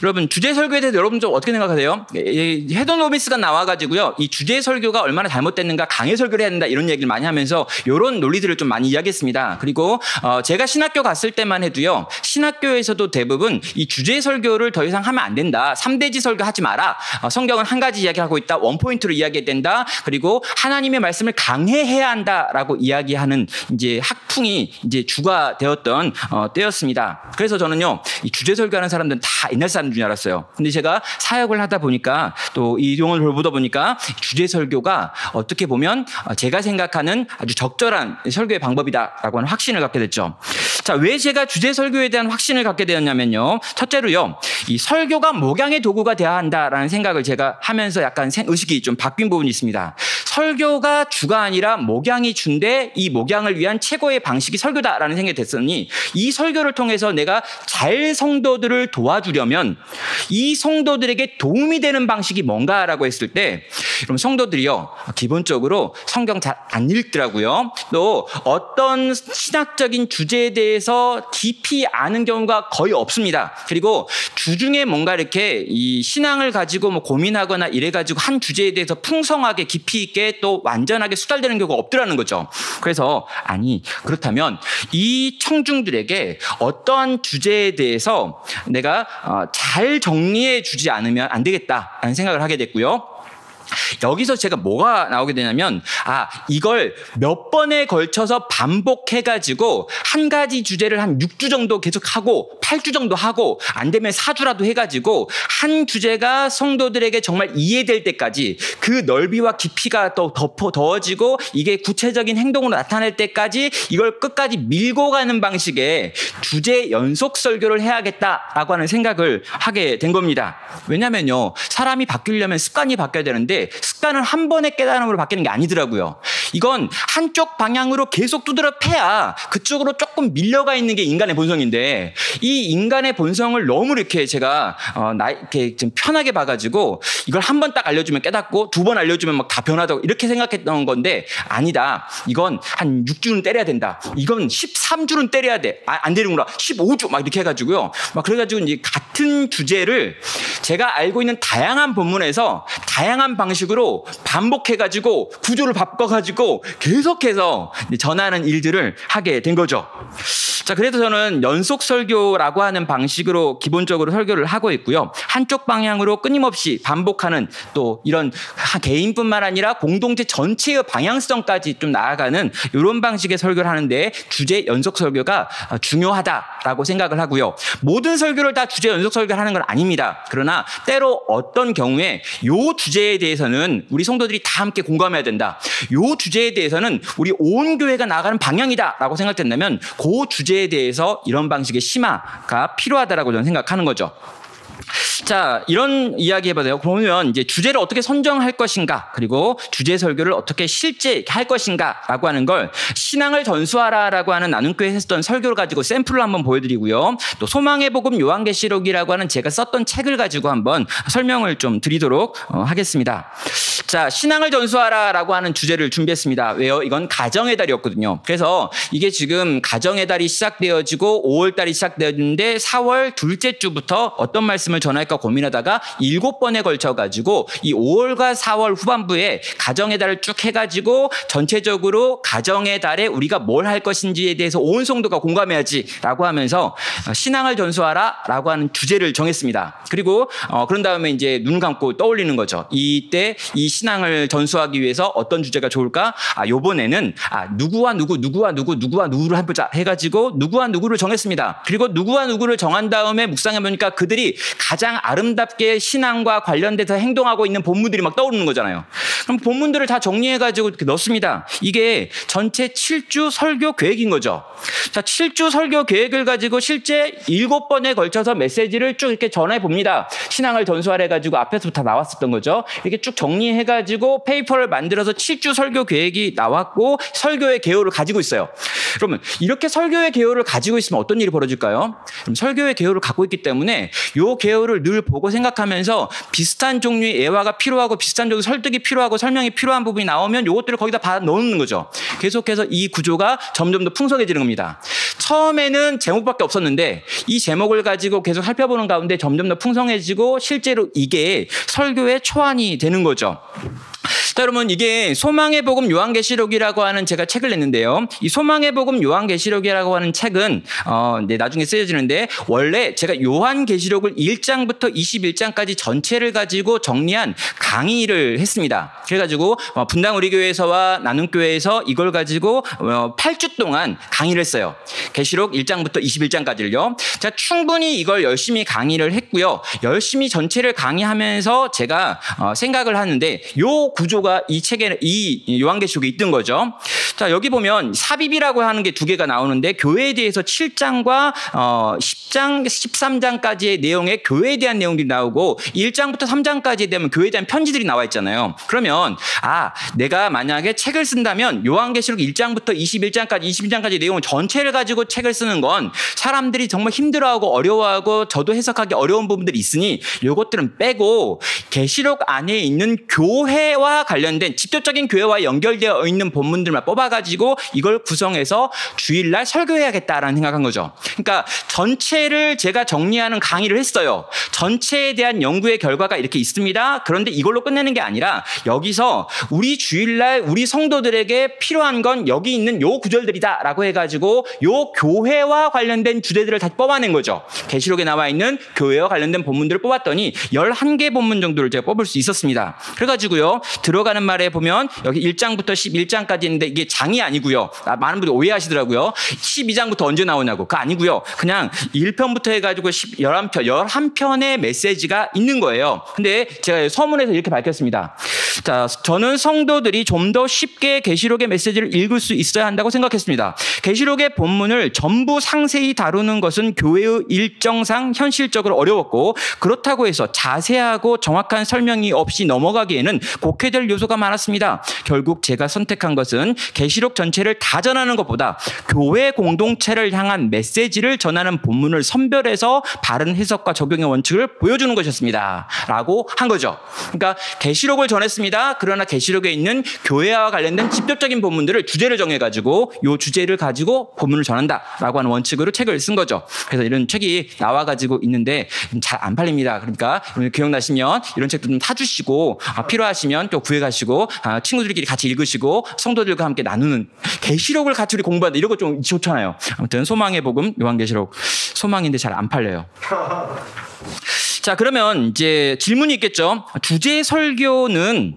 여러분 주제 설교에 대해서 여러분 좀 어떻게 생각하세요? 헤돈 로빈스가 나와가지고요, 이 주제 설교가 얼마나 잘못됐는가, 강해 설교를 해야 된다 이런 얘기를 많이 하면서 이런 논리들을 좀 많이 이야기했습니다. 그리고 제가 신학교 갔을 때만 해도요, 신학교에서도 대부분 이 주제 설교를 더 이상 하면 안 된다, 3대지 설교 하지 마라, 성경은 한 가지 이야기하고 있다, 원포인트로 이야기해야 된다, 그리고 하나님의 말씀을 강해해야 한다라고 이야기하는 이제 학풍이 이제 주가 되었던 때였습니다. 그래서 저는요, 이 주제 설교하는 사람들은 다 옛날 사람인 줄 알았어요. 근데 제가 사역을 하다 보니까, 또 이 용어를 돌보다 보니까 주제 설교가 어떻게 보면 제가 생각하는 아주 적절한 설교의 방법이다라고 하는 확신을 갖게 됐죠. 자, 왜 제가 주제 설교에 대한 확신을 갖게 되었냐면요, 첫째로요, 이 설교가 목양의 도구가 되어야 한다라는 생각을 제가 하면서 약간 의식이 좀 바뀐 부분이 있습니다. 설교가 주가 아니라 목양이 주인데, 이 목양을 위한 최고의 방식이 설교다라는 생각이 됐으니, 이 설교를 통해서 내가 잘 성도들을 도와주려면 이 성도들에게 도움이 되는 방식이 뭔가라고 했을 때, 그럼 성도들이요, 기본적으로 성경 잘 안 읽더라고요. 또 어떤 신학적인 주제에 대해서 깊이 아는 경우가 거의 없습니다. 그리고 주중에 뭔가 이렇게 이 신앙을 가지고 뭐 고민하거나 이래가지고 한 주제에 대해서 풍성하게 깊이 있게 또 완전하게 수달되는 경우가 없더라는 거죠. 그래서 아니, 그렇다면 이 청중들에게 어떠한 주제에 대해서 내가 잘 정리해 주지 않으면 안 되겠다라는 생각을 하게 됐고요. 여기서 제가 뭐가 나오게 되냐면, 이걸 몇 번에 걸쳐서 반복해가지고 한 가지 주제를 한 6주 정도 계속하고 8주 정도 하고 안 되면 4주라도 해가지고 한 주제가 성도들에게 정말 이해될 때까지, 그 넓이와 깊이가 또 더워지고 이게 구체적인 행동으로 나타날 때까지 이걸 끝까지 밀고 가는 방식의 주제 연속 설교를 해야겠다라고 하는 생각을 하게 된 겁니다. 왜냐면요, 사람이 바뀌려면 습관이 바뀌어야 되는데 습관은 한 번의 깨달음으로 바뀌는 게 아니더라고요. 이건 한쪽 방향으로 계속 두드려 패야 그쪽으로 조금 밀려가 있는 게 인간의 본성인데, 이 인간의 본성을 너무 이렇게 제가 이렇게 좀 편하게 봐가지고 이걸 한 번 딱 알려주면 깨닫고 두 번 알려주면 막 다 변하다고 이렇게 생각했던 건데, 아니다. 이건 한 6주는 때려야 된다. 이건 13주는 때려야 돼. 안 되는구나. 15주 막 이렇게 해가지고요. 막 그래가지고 이제 같은 주제를 제가 알고 있는 다양한 본문에서 다양한 방식으로 반복해가지고 구조를 바꿔가지고 계속해서 전하는 일들을 하게 된 거죠. 자, 그래서 저는 연속 설교라고 하는 방식으로 기본적으로 설교를 하고 있고요. 한쪽 방향으로 끊임없이 반복하는, 또 이런 개인뿐만 아니라 공동체 전체의 방향성까지 좀 나아가는 이런 방식의 설교를 하는데, 주제 연속 설교가 중요하다라고 생각을 하고요. 모든 설교를 다 주제 연속 설교를 하는 건 아닙니다. 그러나 때로 어떤 경우에 이 주제에 대해서는 우리 성도들이 다 함께 공감해야 된다, 이 주제에 대해서는 우리 온 교회가 나아가는 방향이다라고 생각된다면 그 주제에 대해서 이런 방식의 심화가 필요하다라고 저는 생각하는 거죠. 자, 이런 이야기 해봐요. 그러면 이제 주제를 어떻게 선정할 것인가, 그리고 주제 설교를 어떻게 실제 할 것인가라고 하는 걸 신앙을 전수하라라고 하는 나눔교회에서 했던 설교를 가지고 샘플을 한번 보여드리고요. 또 소망의 복음 요한계시록이라고 하는 제가 썼던 책을 가지고 한번 설명을 좀 드리도록 하겠습니다. 자, 신앙을 전수하라라고 하는 주제를 준비했습니다. 왜요? 이건 가정의 달이었거든요. 그래서 이게 지금 가정의 달이 시작되어지고 5월 달이 시작되었는데 4월 둘째 주부터 어떤 말씀을 전할까 고민하다가 7번에 걸쳐가지고 이 5월과 4월 후반부에 가정의 달을 쭉 해가지고 전체적으로 가정의 달에 우리가 뭘 할 것인지에 대해서 온 성도가 공감해야지라고 하면서 신앙을 전수하라라고 하는 주제를 정했습니다. 그리고 그런 다음에 이제 눈 감고 떠올리는 거죠. 이때 이 신앙을 전수하기 위해서 어떤 주제가 좋을까? 요번에는 누구와 누구를 해보자 해가지고 누구와 누구를 정했습니다. 그리고 누구와 누구를 정한 다음에 묵상해보니까 그들이 가장 아름답게 신앙과 관련돼서 행동하고 있는 본문들이 막 떠오르는 거잖아요. 그럼 본문들을 다 정리해가지고 이렇게 넣습니다. 이게 전체 7주 설교 계획인 거죠. 자, 7주 설교 계획을 가지고 실제 7번에 걸쳐서 메시지를 쭉 이렇게 전해 봅니다. 신앙을 전수하래 가지고 앞에서부터 다 나왔었던 거죠. 이렇게 쭉 정리해가지고 해가지고 페이퍼를 만들어서 7주 설교 계획이 나왔고 설교의 개요를 가지고 있어요. 그러면 이렇게 설교의 개요를 가지고 있으면 어떤 일이 벌어질까요? 그럼 설교의 개요를 갖고 있기 때문에 요 개요를 늘 보고 생각하면서 비슷한 종류의 예화가 필요하고 비슷한 종류의 설득이 필요하고 설명이 필요한 부분이 나오면 요것들을 거기다 받아 넣는 거죠. 계속해서 이 구조가 점점 더 풍성해지는 겁니다. 처음에는 제목밖에 없었는데 이 제목을 가지고 계속 살펴보는 가운데 점점 더 풍성해지고 실제로 이게 설교의 초안이 되는 거죠. 자, 여러분 이게 소망의 복음 요한계시록이라고 하는 제가 책을 냈는데요. 이 소망의 복음 요한계시록이라고 하는 책은 나중에 쓰여지는데 원래 제가 요한계시록을 1장부터 21장까지 전체를 가지고 정리한 강의를 했습니다. 그래가지고 분당 우리 교회에서와 나눔교회에서 이걸 가지고 8주 동안 강의를 했어요. 계시록 1장부터 21장까지를요. 자, 충분히 이걸 열심히 강의를 했고요. 열심히 전체를 강의하면서 제가 생각을 하는데 요 구조가 이 책에 이 요한계시록에 있던 거죠. 자, 여기 보면 삽입이라고 하는 게 두 개가 나오는데 교회에 대해서 7장과 10장, 13장까지의 내용에 교회에 대한 내용들이 나오고 1장부터 3장까지에 되면 교회에 대한 편지들이 나와 있잖아요. 그러면 내가 만약에 책을 쓴다면 요한계시록 1장부터 21장까지 22장까지 내용을 전체를 가지고 책을 쓰는 건 사람들이 정말 힘들어하고 어려워하고 저도 해석하기 어려운 부분들이 있으니 요것들은 빼고 계시록 안에 있는 교회와 관련된 직접적인 교회와 연결되어 있는 본문들만 뽑아가지고 이걸 구성해서 주일날 설교해야겠다라는 생각한 거죠. 그러니까 전체를 제가 정리하는 강의를 했어요. 전체에 대한 연구의 결과가 이렇게 있습니다. 그런데 이걸로 끝내는 게 아니라 여기서 우리 주일날 우리 성도들에게 필요한 건 여기 있는 요 구절들이다라고 해가지고 요 교회와 관련된 주제들을 다 뽑아낸 거죠. 계시록에 나와 있는 교회와 관련된 본문들을 뽑았더니 11개 본문 정도를 제가 뽑을 수 있었습니다. 그래가지고요. 들어가는 말에 보면 여기 1장부터 11장까지 있는데 이게 장이 아니고요. 많은 분들이 오해하시더라고요. 12장부터 언제 나오냐고. 그거 아니고요. 그냥 1편부터 해가지고 11편의 메시지가 있는 거예요. 근데 제가 서문에서 이렇게 밝혔습니다. 자, 저는 성도들이 좀 더 쉽게 계시록의 메시지를 읽을 수 있어야 한다고 생각했습니다. 계시록의 본문을 전부 상세히 다루는 것은 교회의 일정상 현실적으로 어려웠고 그렇다고 해서 자세하고 정확한 설명이 없이 넘어가기에는 곡해될 요소가 많았습니다. 결국 제가 선택한 것은 계시록 전체를 다 전하는 것보다 교회 공동체를 향한 메시지를 전하는 본문을 선별해서 바른 해석과 적용의 원칙을 보여주는 것이었습니다. 라고 한 거죠. 그러니까 계시록을 전했습니다. 그러나 계시록에 있는 교회와 관련된 직접적인 본문들을 주제를 정해가지고 이 주제를 가지고 본문을 전한다라고 하는 원칙으로 책을 쓴 거죠. 그래서 이런 책이 나와가지고 있는데 잘 안 팔립니다. 그러니까 기억나시면 이런 책도 좀 사주시고 필요하시면 또 구해가시고 친구들끼리 같이 읽으시고 성도들과 함께 나누는 계시록을 같이 우리 공부한다 이런 거 좀 좋잖아요. 아무튼 소망의 복음 요한계시록 소망인데 잘 안 팔려요. 자, 그러면 이제 질문이 있겠죠. 주제 설교는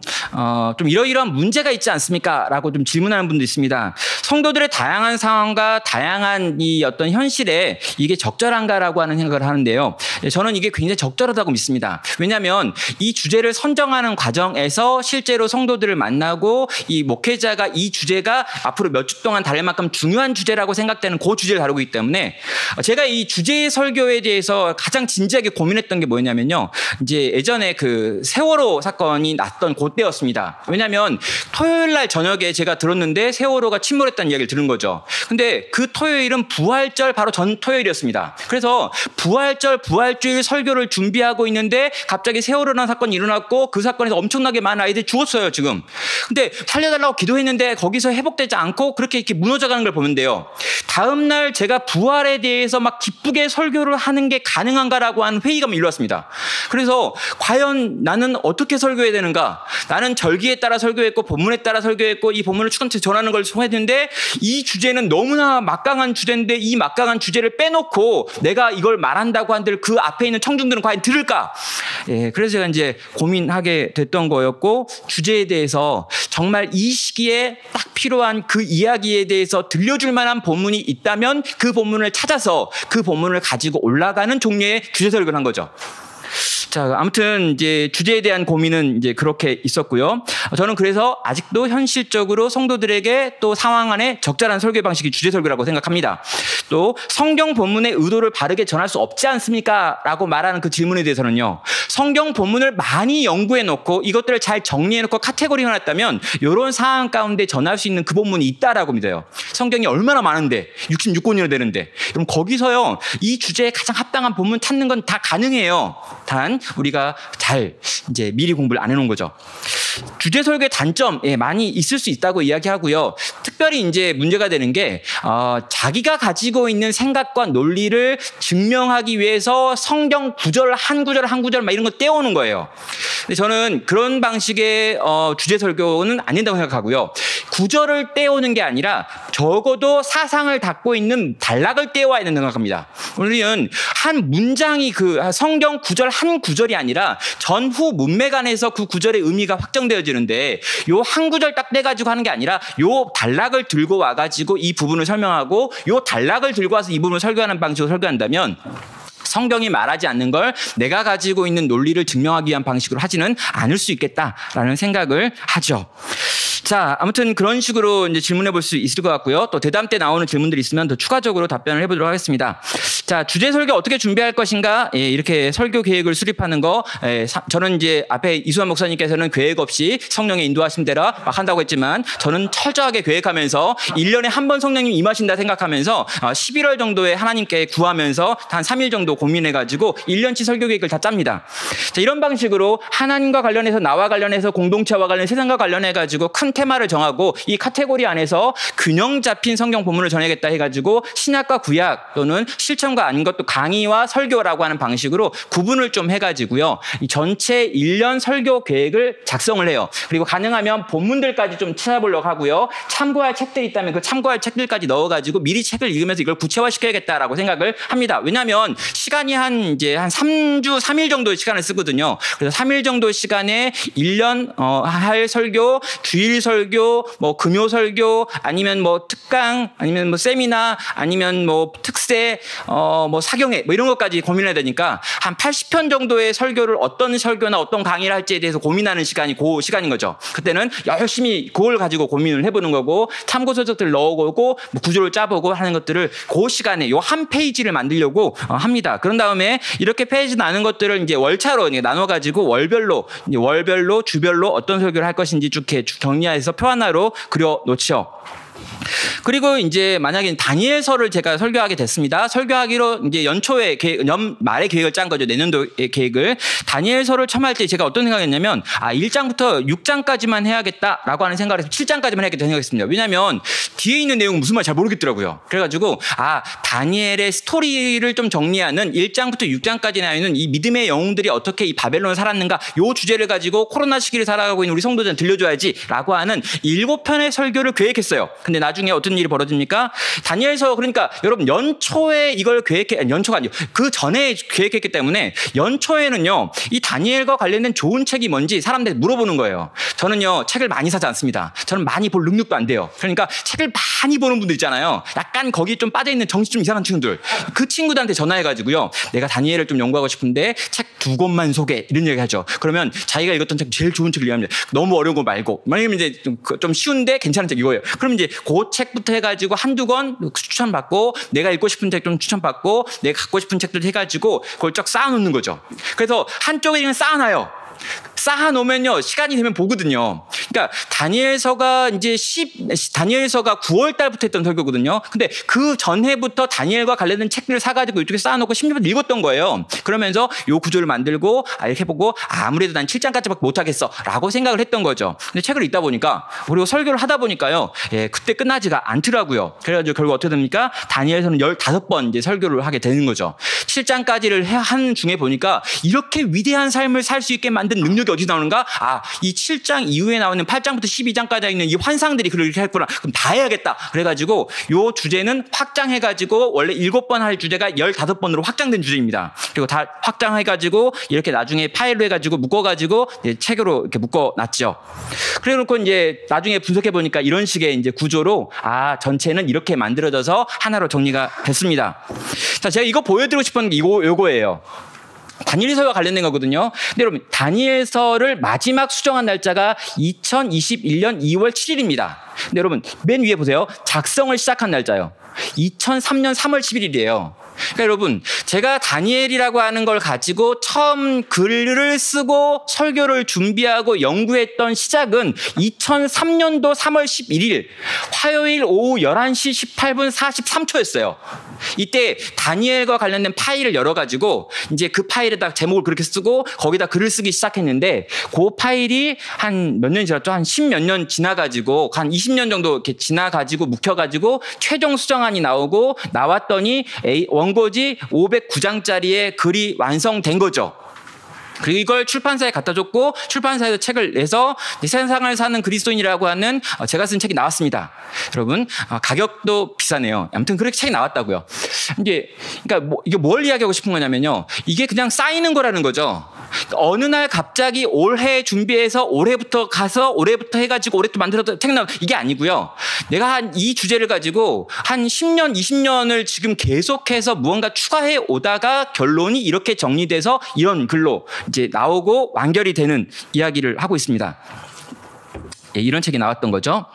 좀 이러이러한 문제가 있지 않습니까? 라고 좀 질문하는 분도 있습니다. 성도들의 다양한 상황과 다양한 이 어떤 현실에 이게 적절한가라고 하는 생각을 하는데요. 저는 이게 굉장히 적절하다고 믿습니다. 왜냐하면 이 주제를 선정하는 과정에서 실제로 성도들을 만나고 이 목회자가 이 주제가 앞으로 몇 주 동안 다룰 만큼 중요한 주제라고 생각되는 그 주제를 다루고 있기 때문에 제가 이 주제의 설교에 대해서 가장 진지하게 고민했던 게 뭐냐면요. 이제 예전에 그 세월호 사건이 났던 그때였습니다. 왜냐하면 토요일 날 저녁에 제가 들었는데 세월호가 침몰했다는 이야기를 들은 거죠. 근데 그 토요일은 부활절 바로 전 토요일이었습니다. 그래서 부활절 부활주일 설교를 준비하고 있는데 갑자기 세월호라는 사건이 일어났고 그 사건에서 엄청나게 많은 아이들이 죽었어요 지금. 근데 살려달라고 기도했는데 거기서 회복되지 않고 그렇게 이렇게 무너져가는 걸 보면 돼요. 다음 날 제가 부활에 대해서 막 기쁘게 설교를 하는 게 가능한가라고 하는 회의감이 일어났습니다. 그래서 과연 나는 어떻게 설교해야 되는가? 나는 절기에 따라 설교했고 본문에 따라 설교했고 이 본문을 축간체 전하는 걸 했는데 이 주제는 너무나 막강한 주제인데 이 막강한 주제를 빼놓고 내가 이걸 말한다고 한들 그 앞에 있는 청중들은 과연 들을까? 예, 그래서 제가 이제 고민하게 됐던 거였고 주제에 대해서 정말 이 시기에 딱 필요한 그 이야기에 대해서 들려줄 만한 본문이 있다면 그 본문을 찾아서 그 본문을 가지고 올라가는 종류의 주제 설교를 한 거죠. 자, 아무튼 이제 주제에 대한 고민은 이제 그렇게 있었고요. 저는 그래서 아직도 현실적으로 성도들에게 또 상황 안에 적절한 설교 방식이 주제 설교라고 생각합니다. 또 성경 본문의 의도를 바르게 전할 수 없지 않습니까? 라고 말하는 그 질문에 대해서는요. 성경 본문을 많이 연구해 놓고 이것들을 잘 정리해 놓고 카테고리해 놨다면 이런 상황 가운데 전할 수 있는 그 본문이 있다라고 믿어요. 성경이 얼마나 많은데 66권이나 되는데 그럼 거기서요. 이 주제에 가장 합당한 본문 찾는 건 다 가능해요. 단 우리가 잘 이제 미리 공부를 안 해놓은 거죠. 주제 설교의 단점 많이 있을 수 있다고 이야기하고요. 특별히 이제 문제가 되는 게 자기가 가지고 있는 생각과 논리를 증명하기 위해서 성경 구절 한 구절 막 이런 거 떼오는 거예요. 근데 저는 그런 방식의 주제 설교는 안 된다고 생각하고요. 구절을 떼오는 게 아니라 적어도 사상을 담고 있는 단락을 떼와야 된다고 생각합니다. 우리는 한 문장이 그 성경 구절 한 구절이 아니라 전후 문맥안에서 그 구절의 의미가 확정되어지는데 요 한 구절 딱 떼가지고 하는 게 아니라 요 단락을 들고 와가지고 이 부분을 설명하고 요 단락을 들고 와서 이 부분을 설교하는 방식으로 설교한다면 성경이 말하지 않는 걸 내가 가지고 있는 논리를 증명하기 위한 방식으로 하지는 않을 수 있겠다라는 생각을 하죠. 자, 아무튼 그런 식으로 이제 질문해 볼 수 있을 것 같고요. 또 대담 때 나오는 질문들이 있으면 더 추가적으로 답변을 해보도록 하겠습니다. 자, 주제 설교 어떻게 준비할 것인가? 이렇게 설교 계획을 수립하는 거. 저는 이제 앞에 이수환 목사님께서는 계획 없이 성령의 인도하심 대로 막 한다고 했지만 저는 철저하게 계획하면서 1년에 한 번 성령님 임하신다 생각하면서 11월 정도에 하나님께 구하면서 한 3일 정도 고민해가지고 1년치 설교 계획을 다 짭니다. 자, 이런 방식으로 하나님과 관련해서 나와 관련해서 공동체와 관련 세상과 관련해가지고 큰 테마를 정하고 이 카테고리 안에서 균형 잡힌 성경 본문을 전해야겠다 해가지고 신약과 구약 또는 실천과 아닌 것도 강의와 설교라고 하는 방식으로 구분을 좀 해가지고요. 이 전체 1년 설교 계획을 작성을 해요. 그리고 가능하면 본문들까지 좀 찾아보려고 하고요. 참고할 책들이 있다면 그 참고할 책들까지 넣어가지고 미리 책을 읽으면서 이걸 구체화시켜야겠다라고 생각을 합니다. 왜냐하면 시간이 한 3주, 3일 정도의 시간을 쓰거든요. 그래서 3일 정도 시간에 1년 할 설교, 주일 설교, 뭐 금요 설교, 아니면 뭐 특강, 아니면 뭐 세미나, 아니면 뭐 특세, 뭐 사경회, 뭐 이런 것까지 고민해야 되니까 한 80편 정도의 설교를 어떤 설교나 어떤 강의를 할지에 대해서 고민하는 시간이 그 시간인 거죠. 그때는 열심히 그걸 가지고 고민을 해보는 거고 참고 서적들 넣어보고 뭐 구조를 짜보고 하는 것들을 그 시간에 요 한 페이지를 만들려고 합니다. 그런 다음에 이렇게 페이지 나눈 것들을 이제 월차로 나눠가지고 월별로 주별로 어떤 설교를 할 것인지 쭉 이렇게 정리해서 표 하나로 그려 놓죠. 그리고 이제 만약에 다니엘서를 제가 설교하게 됐습니다. 설교하기로 이제 연초에 연 말에 계획을 짠 거죠. 내년도의 계획을. 다니엘서를 처음 할 때 제가 어떤 생각했냐면 1장부터 6장까지만 해야겠다라고 하는 생각을 해서 7장까지만 해야겠다고 생각했습니다. 왜냐하면 뒤에 있는 내용은 무슨 말인지 잘 모르겠더라고요. 그래가지고 다니엘의 스토리를 좀 정리하는 1장부터 6장까지 나와 있는 이 믿음의 영웅들이 어떻게 이 바벨론을 살았는가 요 주제를 가지고 코로나 시기를 살아가고 있는 우리 성도들한테 들려줘야지라고 하는 7편의 설교를 계획했어요. 근데 나중에 어떤 일이 벌어집니까? 다니엘서 그러니까 여러분 연초에 이걸 연초가 아니고 그 전에 계획했기 때문에 연초에는요 이 다니엘과 관련된 좋은 책이 뭔지 사람들이 물어보는 거예요. 저는요 책을 많이 사지 않습니다. 저는 많이 볼 능력도 안 돼요. 그러니까 책을 많이 보는 분들 있잖아요. 약간 거기 좀 빠져있는 정신 좀 이상한 친구들. 그 친구들한테 전화해가지고요. 내가 다니엘을 좀 연구하고 싶은데 책 2권만 소개 이런 얘기 하죠. 그러면 자기가 읽었던 책 제일 좋은 책을 얘기합니다. 너무 어려운 거 말고 만약에 이제 좀 쉬운데 괜찮은 책 이거예요. 그럼 이제 그 책부터 해가지고 한두 권 추천받고 내가 읽고 싶은 책 좀 추천받고 내가 갖고 싶은 책들 해가지고 그걸 쫙 쌓아놓는 거죠. 그래서 한쪽에 그냥 쌓아놔요. 쌓아놓으면요 시간이 되면 보거든요. 그러니까 다니엘서가 9월 달부터 했던 설교거든요. 근데 그 전해부터 다니엘과 관련된 책들을 사가지고 이쪽에 쌓아놓고 10년 읽었던 거예요. 그러면서 요 구조를 만들고 이렇게 보고 아무래도 난 7장까지밖에 못하겠어 라고 생각을 했던 거죠. 근데 책을 읽다 보니까 그리고 설교를 하다 보니까요 그때 끝나지가 않더라고요. 그래가지고 결국 어떻게 됩니까? 다니엘서는 15번 이제 설교를 하게 되는 거죠. 7장까지를 한 중에 보니까 이렇게 위대한 삶을 살 수 있게 만든 능력이 어디 나오는가? 이 7장 이후에 나오는 8장부터 12장까지 있는 이 환상들이 그렇게 했구나. 그럼 다 해야겠다. 그래가지고 요 주제는 확장해가지고 원래 7번 할 주제가 15번으로 확장된 주제입니다. 그리고 다 확장해가지고 이렇게 나중에 파일로 해가지고 묶어가지고 책으로 이렇게 묶어놨죠. 그래 놓고 이제 나중에 분석해보니까 이런 식의 이제 구조로 전체는 이렇게 만들어져서 하나로 정리가 됐습니다. 자, 제가 이거 보여드리고 싶은 게 요거예요. 다니엘서와 관련된 거거든요. 근데 여러분 다니엘서를 마지막 수정한 날짜가 2021년 2월 7일입니다. 근데 여러분 맨 위에 보세요. 작성을 시작한 날짜요. 2003년 3월 11일이에요. 그러니까 여러분 제가 다니엘이라고 하는 걸 가지고 처음 글을 쓰고 설교를 준비하고 연구했던 시작은 2003년도 3월 11일 화요일 오후 11시 18분 43초였어요. 이때 다니엘과 관련된 파일을 열어가지고 이제 그 파일에다 제목을 그렇게 쓰고 거기다 글을 쓰기 시작했는데 그 파일이 한 몇 년이 지났죠? 한 10몇 년 지나가지고 한 20년 정도 이렇게 지나가지고 묵혀가지고 최종 수정안이 나오고 나왔더니 원고지 509장짜리의 글이 완성된 거죠. 그리고 이걸 출판사에 갖다 줬고 출판사에서 책을 내서 세상을 사는 그리스도인이라고 하는 제가 쓴 책이 나왔습니다. 여러분 가격도 비싸네요. 아무튼 그렇게 책이 나왔다고요. 이게 그러니까 이게 뭘 이야기하고 싶은 거냐면요. 이게 그냥 쌓이는 거라는 거죠. 어느 날 갑자기 올해 준비해서 올해부터 가서 올해부터 해가지고 올해 또 만들어서 책 나온 이게 아니고요. 내가 한 이 주제를 가지고 한 10년, 20년을 지금 계속해서 무언가 추가해 오다가 결론이 이렇게 정리돼서 이런 글로 이제 나오고 완결이 되는 이야기를 하고 있습니다. 예, 이런 책이 나왔던 거죠.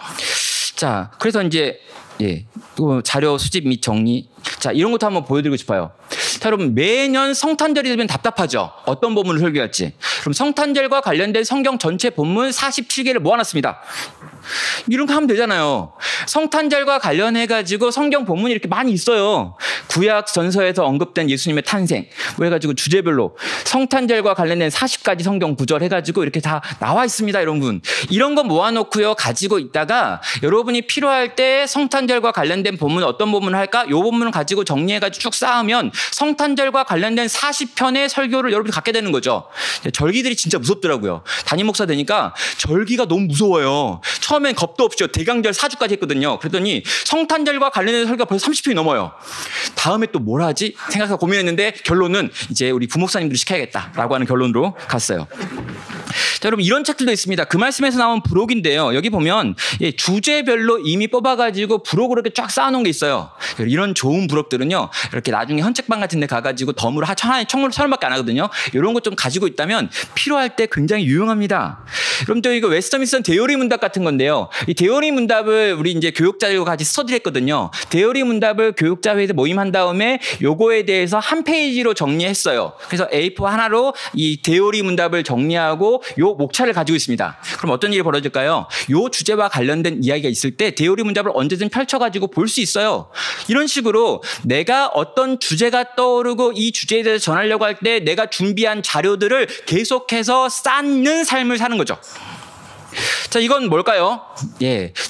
자, 그래서 이제 또 자료 수집 및 정리. 자, 이런 것도 한번 보여드리고 싶어요. 자, 여러분 매년 성탄절이 되면 답답하죠. 어떤 본문을 설교할지. 그럼 성탄절과 관련된 성경 전체 본문 47개를 모아놨습니다. 이런 거 하면 되잖아요. 성탄절과 관련해가지고 성경 본문이 이렇게 많이 있어요. 구약 전서에서 언급된 예수님의 탄생 뭐 해가지고 주제별로 성탄절과 관련된 40가지 성경 구절 해가지고 이렇게 다 나와 있습니다. 여러분 이런 거 모아놓고요 가지고 있다가 여러분이 필요할 때 성탄절과 관련된 본문 어떤 본문을 할까? 요 본문을 가지고 정리해가지고 쭉 쌓으면 성탄절과 관련된 40편의 설교를 여러분이 갖게 되는 거죠. 절기들이 진짜 무섭더라고요. 담임 목사 되니까 절기가 너무 무서워요. 처음엔 겁도 없이 대강절 4주까지 했거든요. 그랬더니 성탄절과 관련된 설교가 벌써 30편이 넘어요. 다음에 또 뭘 하지? 생각해서 고민했는데 결론은 이제 우리 부목사님들이 시켜야겠다라고 하는 결론으로 갔어요. 자, 여러분 이런 책들도 있습니다. 그 말씀에서 나온 부록인데요. 여기 보면 주제별로 이미 뽑아가지고 부록으로 이렇게 쫙 쌓아놓은 게 있어요. 이런 좋은 부록들은요. 이렇게 나중에 헌책방 같은 데 가가지고 덤으로 청문을 1,000원밖에 안 하거든요. 이런 것 좀 가지고 있다면 필요할 때 굉장히 유용합니다. 그럼 또 이거 웨스터민스턴 대요리 문답 같은 건데요. 이 대요리 문답을 우리 이제 교육자들과 같이 스터디를 했거든요. 대요리 문답을 교육자 회의에서 모임한 다음에 요거에 대해서 한 페이지로 정리했어요. 그래서 A4 하나로 이 대요리 문답을 정리하고 요 목차를 가지고 있습니다. 그럼 어떤 일이 벌어질까요? 요 주제와 관련된 이야기가 있을 때 대요리 문답을 언제든 펼쳐가지고 볼 수 있어요. 이런 식으로 내가 어떤 주제가 떠오르고 이 주제에 대해서 전하려고 할 때 내가 준비한 자료들을 계속해서 쌓는 삶을 사는 거죠. 자, 이건 뭘까요?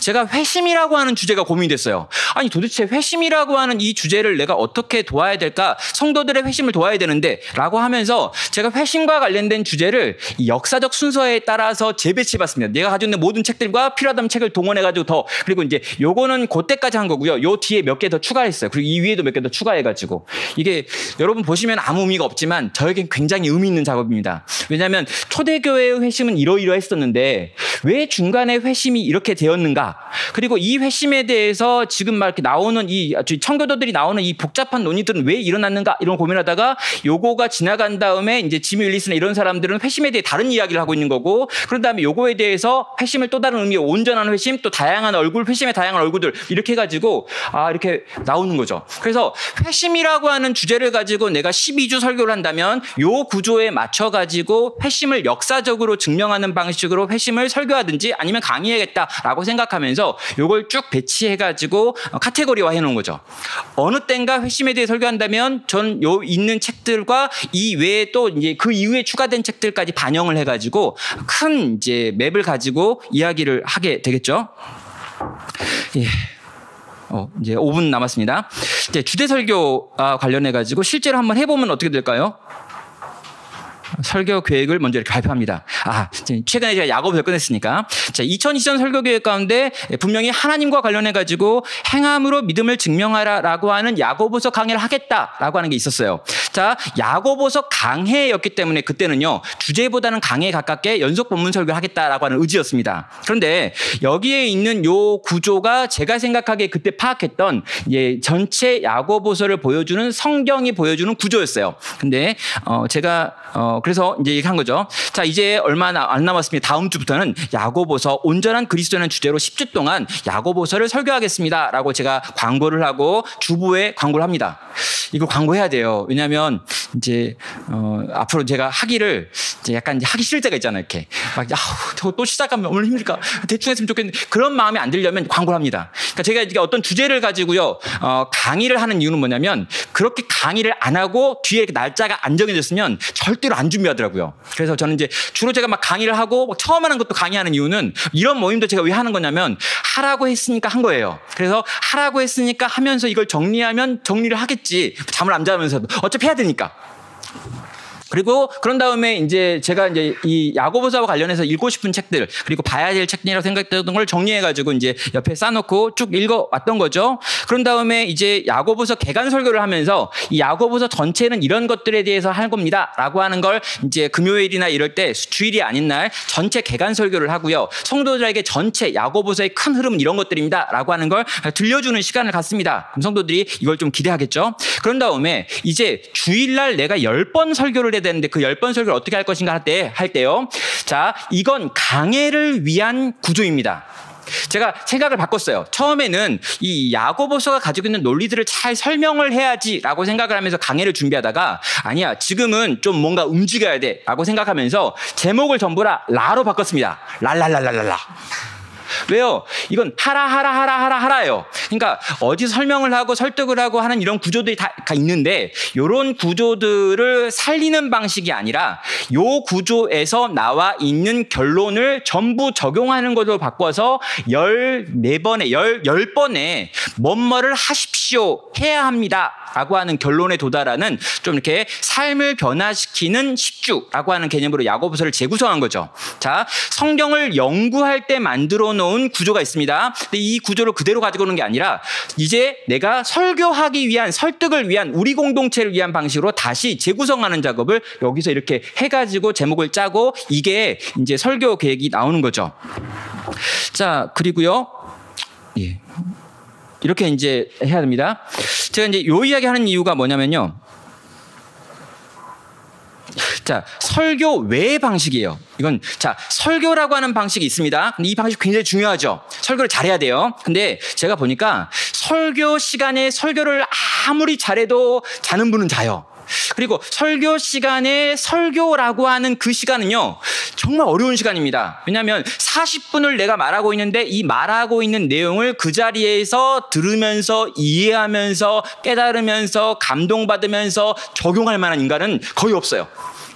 제가 회심이라고 하는 주제가 고민이 됐어요. 아니 도대체 회심이라고 하는 이 주제를 내가 어떻게 도와야 될까? 성도들의 회심을 도와야 되는데 라고 하면서 제가 회심과 관련된 주제를 이 역사적 순서에 따라서 재배치해봤습니다. 내가 가지고 있는 모든 책들과 필요하다면 책을 동원해가지고 더 그리고 이제 요거는 그때까지 한 거고요. 요 뒤에 몇 개 더 추가했어요. 그리고 이 위에도 몇 개 더 추가해가지고 이게 여러분 보시면 아무 의미가 없지만 저에겐 굉장히 의미 있는 작업입니다. 왜냐하면 초대교회의 회심은 이러이러했었는데 왜 중간에 회심이 이렇게 되었는가? 그리고 이 회심에 대해서 지금 막 이렇게 나오는 이 청교도들이 나오는 이 복잡한 논의들은 왜 일어났는가? 이런 고민하다가 요거가 지나간 다음에 이제 지미 윌리스나 이런 사람들은 회심에 대해 다른 이야기를 하고 있는 거고 그런 다음에 요거에 대해서 회심을 또 다른 의미의 온전한 회심 또 다양한 얼굴 회심의 다양한 얼굴들 이렇게 해가지고 이렇게 나오는 거죠. 그래서 회심이라고 하는 주제를 가지고 내가 12주 설교를 한다면 요 구조에 맞춰가지고 회심을 역사적으로 증명하는 방식으로 회심을 설교하든지 아니면 강의해야겠다라고 생각하면서 요걸 쭉 배치해가지고 카테고리화 해놓은 거죠. 어느 땐가 회심에 대해 설교한다면 전 요 있는 책들과 이 외에 또 이제 그 이후에 추가된 책들까지 반영을 해가지고 큰 이제 맵을 가지고 이야기를 하게 되겠죠. 이제 5분 남았습니다. 이제 주제 설교와 관련해가지고 실제로 한번 해보면 어떻게 될까요? 설교 계획을 먼저 이렇게 발표합니다. 최근에 제가 야고보서 끝냈으니까. 자, 2020년 설교 계획 가운데 분명히 하나님과 관련해가지고 행함으로 믿음을 증명하라라고 하는 야고보서 강의를 하겠다라고 하는 게 있었어요. 자, 자, 야고보서 강해였기 때문에 그때는요, 주제보다는 강해에 가깝게 연속 본문 설교를 하겠다라고 하는 의지였습니다. 그런데 여기에 있는 요 구조가 제가 생각하기에 그때 파악했던 전체 야고보서를 보여주는 성경이 보여주는 구조였어요. 근데 제가 그래서 이제 얘기한 거죠. 자, 이제 얼마 안 남았습니다. 다음 주부터는 야고보서 온전한 그리스도라는 주제로 10주 동안 야고보서를 설교하겠습니다라고 제가 광고를 하고 주보에 광고를 합니다. 이거 광고해야 돼요. 왜냐하면 이제 앞으로 제가 하기를 이제 약간 이제 하기 싫을 때가 있잖아요. 이렇게 막 저거 또 시작하면 얼마나 힘들까? 대충 했으면 좋겠는데 그런 마음이 안 들려면 광고를 합니다. 그러니까 제가 이게 어떤 주제를 가지고요 강의를 하는 이유는 뭐냐면 그렇게 강의를 안 하고 뒤에 이렇게 날짜가 안 정해졌으면 절대로 안 준비하더라고요. 그래서 저는 이제 주로 제가 막 강의를 하고 막 처음 하는 것도 강의하는 이유는 이런 모임도 제가 왜 하는 거냐면 하라고 했으니까 한 거예요. 그래서 하라고 했으니까 하면서 이걸 정리하면 정리를 하겠지. 잠을 안 자면서도 어차피 해야 되니까. 그리고 그런 다음에 이제 제가 이제 이 야고보서와 관련해서 읽고 싶은 책들 그리고 봐야 될 책들이라고 생각했던 걸 정리해가지고 이제 옆에 쌓아놓고 쭉 읽어왔던 거죠. 그런 다음에 이제 야고보서 개간 설교를 하면서 이 야고보서 전체는 이런 것들에 대해서 할 겁니다라고 하는 걸 이제 금요일이나 이럴 때 주일이 아닌 날 전체 개간 설교를 하고요. 성도들에게 전체 야고보서의 큰 흐름은 이런 것들입니다라고 하는 걸 들려주는 시간을 갖습니다. 그럼 성도들이 이걸 좀 기대하겠죠. 그런 다음에 이제 주일날 내가 10번 설교를 되는데 그 10번 설교를 어떻게 할 것인가 할 때요. 자, 이건 강해를 위한 구조입니다. 제가 생각을 바꿨어요. 처음에는 이 야고보서가 가지고 있는 논리들을 잘 설명을 해야지라고 생각을 하면서 강해를 준비하다가 아니야, 지금은 좀 뭔가 움직여야 돼라고 생각하면서 제목을 전부 다 라로 바꿨습니다. 랄랄랄랄랄라. 왜요? 이건 하라예요. 그러니까 어디서 설명을 하고 설득을 하고 하는 이런 구조들이 다 있는데 이런 구조들을 살리는 방식이 아니라 이 구조에서 나와 있는 결론을 전부 적용하는 것으로 바꿔서 14번에 10번에 뭐뭐를 하십시오 해야 합니다 라고 하는 결론에 도달하는 좀 이렇게 삶을 변화시키는 10주라고 하는 개념으로 야고보서를 재구성한 거죠. 자, 성경을 연구할 때 만들어 놓은 구조가 있습니다. 근데 이 구조를 그대로 가지고 오는 게 아니라 이제 내가 설교하기 위한 설득을 위한 우리 공동체를 위한 방식으로 다시 재구성하는 작업을 여기서 이렇게 해가지고 제목을 짜고 이게 이제 설교 계획이 나오는 거죠. 자, 그리고요. 예. 이렇게 이제 해야 됩니다. 제가 이제 요 이야기 하는 이유가 뭐냐면요. 자, 설교 외의 방식이에요. 이건, 자, 설교라고 하는 방식이 있습니다. 근데 이 방식 굉장히 중요하죠. 설교를 잘해야 돼요. 근데 제가 보니까 설교 시간에 설교를 아무리 잘해도 자는 분은 자요. 그리고 설교 시간에 설교라고 하는 그 시간은요, 정말 어려운 시간입니다. 왜냐하면 40분을 내가 말하고 있는데 이 말하고 있는 내용을 그 자리에서 들으면서 이해하면서 깨달으면서 감동받으면서 적용할 만한 인간은 거의 없어요.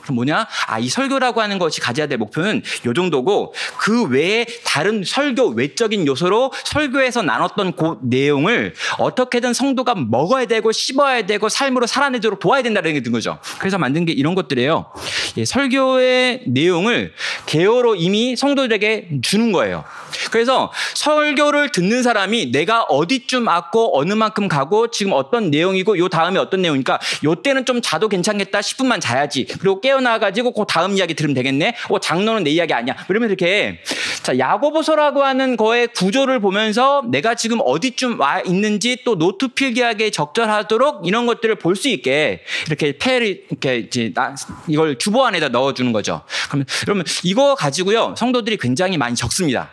그럼 뭐냐? 이 설교라고 하는 것이 가져야 될 목표는 요 정도고 그 외에 다른 설교 외적인 요소로 설교에서 나눴던 그 내용을 어떻게든 성도가 먹어야 되고 씹어야 되고 삶으로 살아내도록 도와야 된다는 게 든 거죠. 그래서 만든 게 이런 것들이에요. 예, 설교의 내용을 개요로 이미 성도들에게 주는 거예요. 그래서 설교를 듣는 사람이 내가 어디쯤 왔고 어느 만큼 가고 지금 어떤 내용이고 요 다음에 어떤 내용이니까 요 때는 좀 자도 괜찮겠다 10분만 자야지. 그리고 깨어나가지고 그 다음 이야기 들으면 되겠네. 장로는 내 이야기 아니야. 이러면 이렇게 자, 야고보서라고 하는 거의 구조를 보면서 내가 지금 어디쯤 와 있는지 또 노트 필기하기에 적절하도록 이런 것들을 볼 수 있게 이렇게 이렇게 이제 이걸 주보 안에다 넣어주는 거죠. 그러면 이거 가지고요 성도들이 굉장히 많이 적습니다.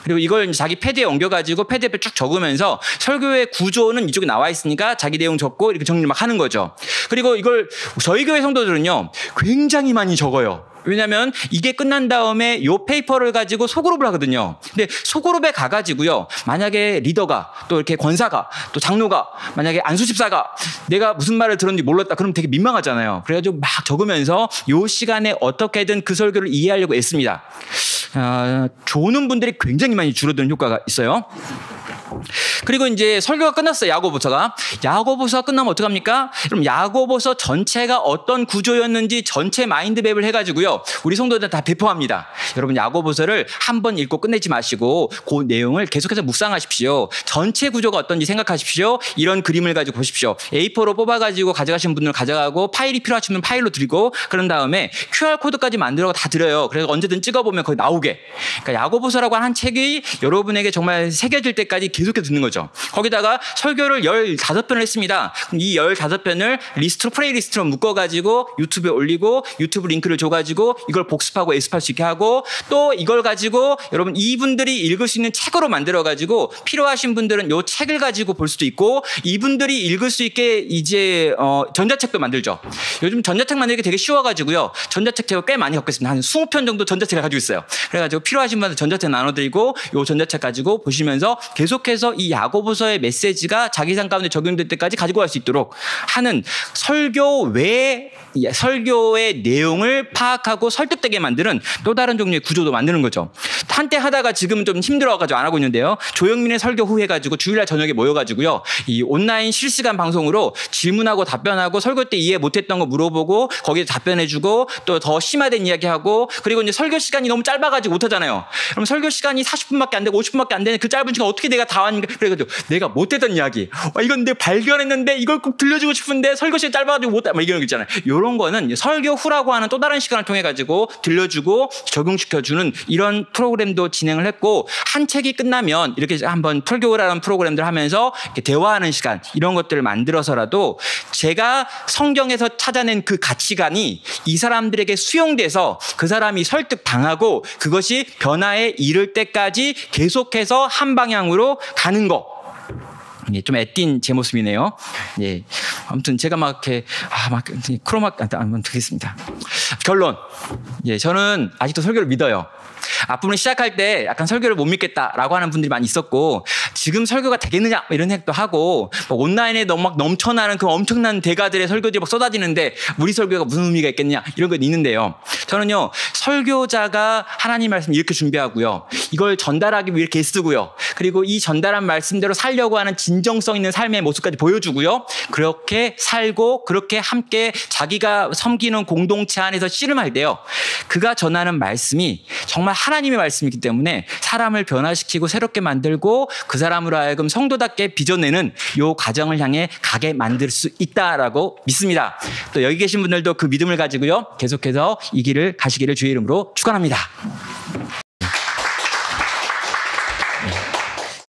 그리고 이걸 자기 패드에 옮겨가지고 패드에 쭉 적으면서 설교의 구조는 이쪽에 나와 있으니까 자기 내용 적고 이렇게 정리를 막 하는 거죠. 그리고 이걸 저희 교회 성도들은요 굉장히 많이 적어요. 왜냐하면 이게 끝난 다음에 요 페이퍼를 가지고 소그룹을 하거든요. 근데 소그룹에 가가지고요 만약에 리더가 또 이렇게 권사가 또 장로가 만약에 안수집사가 내가 무슨 말을 들었는지 몰랐다 그러면 되게 민망하잖아요. 그래가지고 막 적으면서 요 시간에 어떻게든 그 설교를 이해하려고 애씁니다. 조는 분들이 굉장히 많이 줄어드는 효과가 있어요. 그리고 이제 설교가 끝났어요. 야고보서가 끝나면 어떡합니까? 그럼 야고보서 전체가 어떤 구조였는지 전체 마인드맵을 해가지고요 우리 성도들 다 배포합니다. 여러분 야고보서를 한 번 읽고 끝내지 마시고 그 내용을 계속해서 묵상하십시오. 전체 구조가 어떤지 생각하십시오. 이런 그림을 가지고 보십시오. A4로 뽑아가지고 가져가신 분들 가져가고 파일이 필요하시면 파일로 드리고 그런 다음에 QR코드까지 만들어 다 드려요. 그래서 언제든 찍어보면 거기 나오게. 그러니까 야고보서라고 한 책이 여러분에게 정말 새겨질 때까지 계속해서 듣는 거죠. 거기다가 설교를 15편을 했습니다. 이 15편을 리스트로 플레이리스트로 묶어가지고 유튜브에 올리고 유튜브 링크를 줘가지고 이걸 복습하고 예습할 수 있게 하고 또 이걸 가지고 여러분 이분들이 읽을 수 있는 책으로 만들어가지고 필요하신 분들은 이 책을 가지고 볼 수도 있고 이분들이 읽을 수 있게 이제 전자책도 만들죠. 요즘 전자책 만들기 되게 쉬워가지고요. 전자책 제가 꽤 많이 갖고 있습니다. 한 20편 정도 전자책을 가지고 있어요. 그래가지고 필요하신 분들 전자책 나눠드리고 이 전자책 가지고 보시면서 계속해서 이 야고보서의 메시지가 자기 삶 가운데 적용될 때까지 가지고 갈 수 있도록 하는 설교의 내용을 파악하고 설득되게 만드는 또 다른 종류의 구조도 만드는 거죠. 한때 하다가 지금은 좀 힘들어가지고 안 하고 있는데요. 조영민의 설교 후 해가지고 주일날 저녁에 모여가지고요. 이 온라인 실시간 방송으로 질문하고 답변하고 설교 때 이해 못했던 거 물어보고 거기에 답변해주고 또 더 심화된 이야기하고 그리고 이제 설교 시간이 너무 짧아가지고 못하잖아요. 그럼 설교 시간이 40분밖에 안 되고 50분밖에 안 되는 그 짧은 시간 어떻게 내가 다 왔는가 그래가지고 내가 못했던 이야기 이건 내가 발견했는데 이걸 꼭 들려주고 싶은데 설교 시간이 짧아가지고 못해 막 이런 거 있잖아요. 이런 거는 설교 후라고 하는 또 다른 시간을 통해 가지고 들려주고 적용시켜주는 이런 프로그램도 진행을 했고 한 책이 끝나면 이렇게 한번 설교라는 프로그램들 하면서 이렇게 대화하는 시간 이런 것들을 만들어서라도 제가 성경에서 찾아낸 그 가치관이 이 사람들에게 수용돼서 그 사람이 설득당하고 그것이 변화에 이를 때까지 계속해서 한 방향으로 가는 거. 예, 좀 애띤 제 모습이네요. 예. 아무튼 제가 막 이렇게, 크로마, 한번 드리겠습니다. 결론. 예, 저는 아직도 설교를 믿어요. 앞부분 시작할 때 약간 설교를 못 믿겠다라고 하는 분들이 많이 있었고 지금 설교가 되겠느냐 이런 생각도 하고 온라인에 너무 막 넘쳐나는 그 엄청난 대가들의 설교들이 막 쏟아지는데 우리 설교가 무슨 의미가 있겠냐 이런 건 있는데요. 저는요 설교자가 하나님 말씀 이렇게 준비하고요. 이걸 전달하기 위해 이렇게 쓰고요. 그리고 이 전달한 말씀대로 살려고 하는 진정성 있는 삶의 모습까지 보여주고요. 그렇게 살고 그렇게 함께 자기가 섬기는 공동체 안에서 씨름할 때요. 그가 전하는 말씀이 정말 하나님의 말씀이기 때문에 사람을 변화시키고 새롭게 만들고 그 사람으로 하여금 성도답게 빚어내는 이 과정을 향해 가게 만들 수 있다라고 믿습니다. 또 여기 계신 분들도 그 믿음을 가지고요. 계속해서 이 길을 가시기를 주의 이름으로 축원합니다.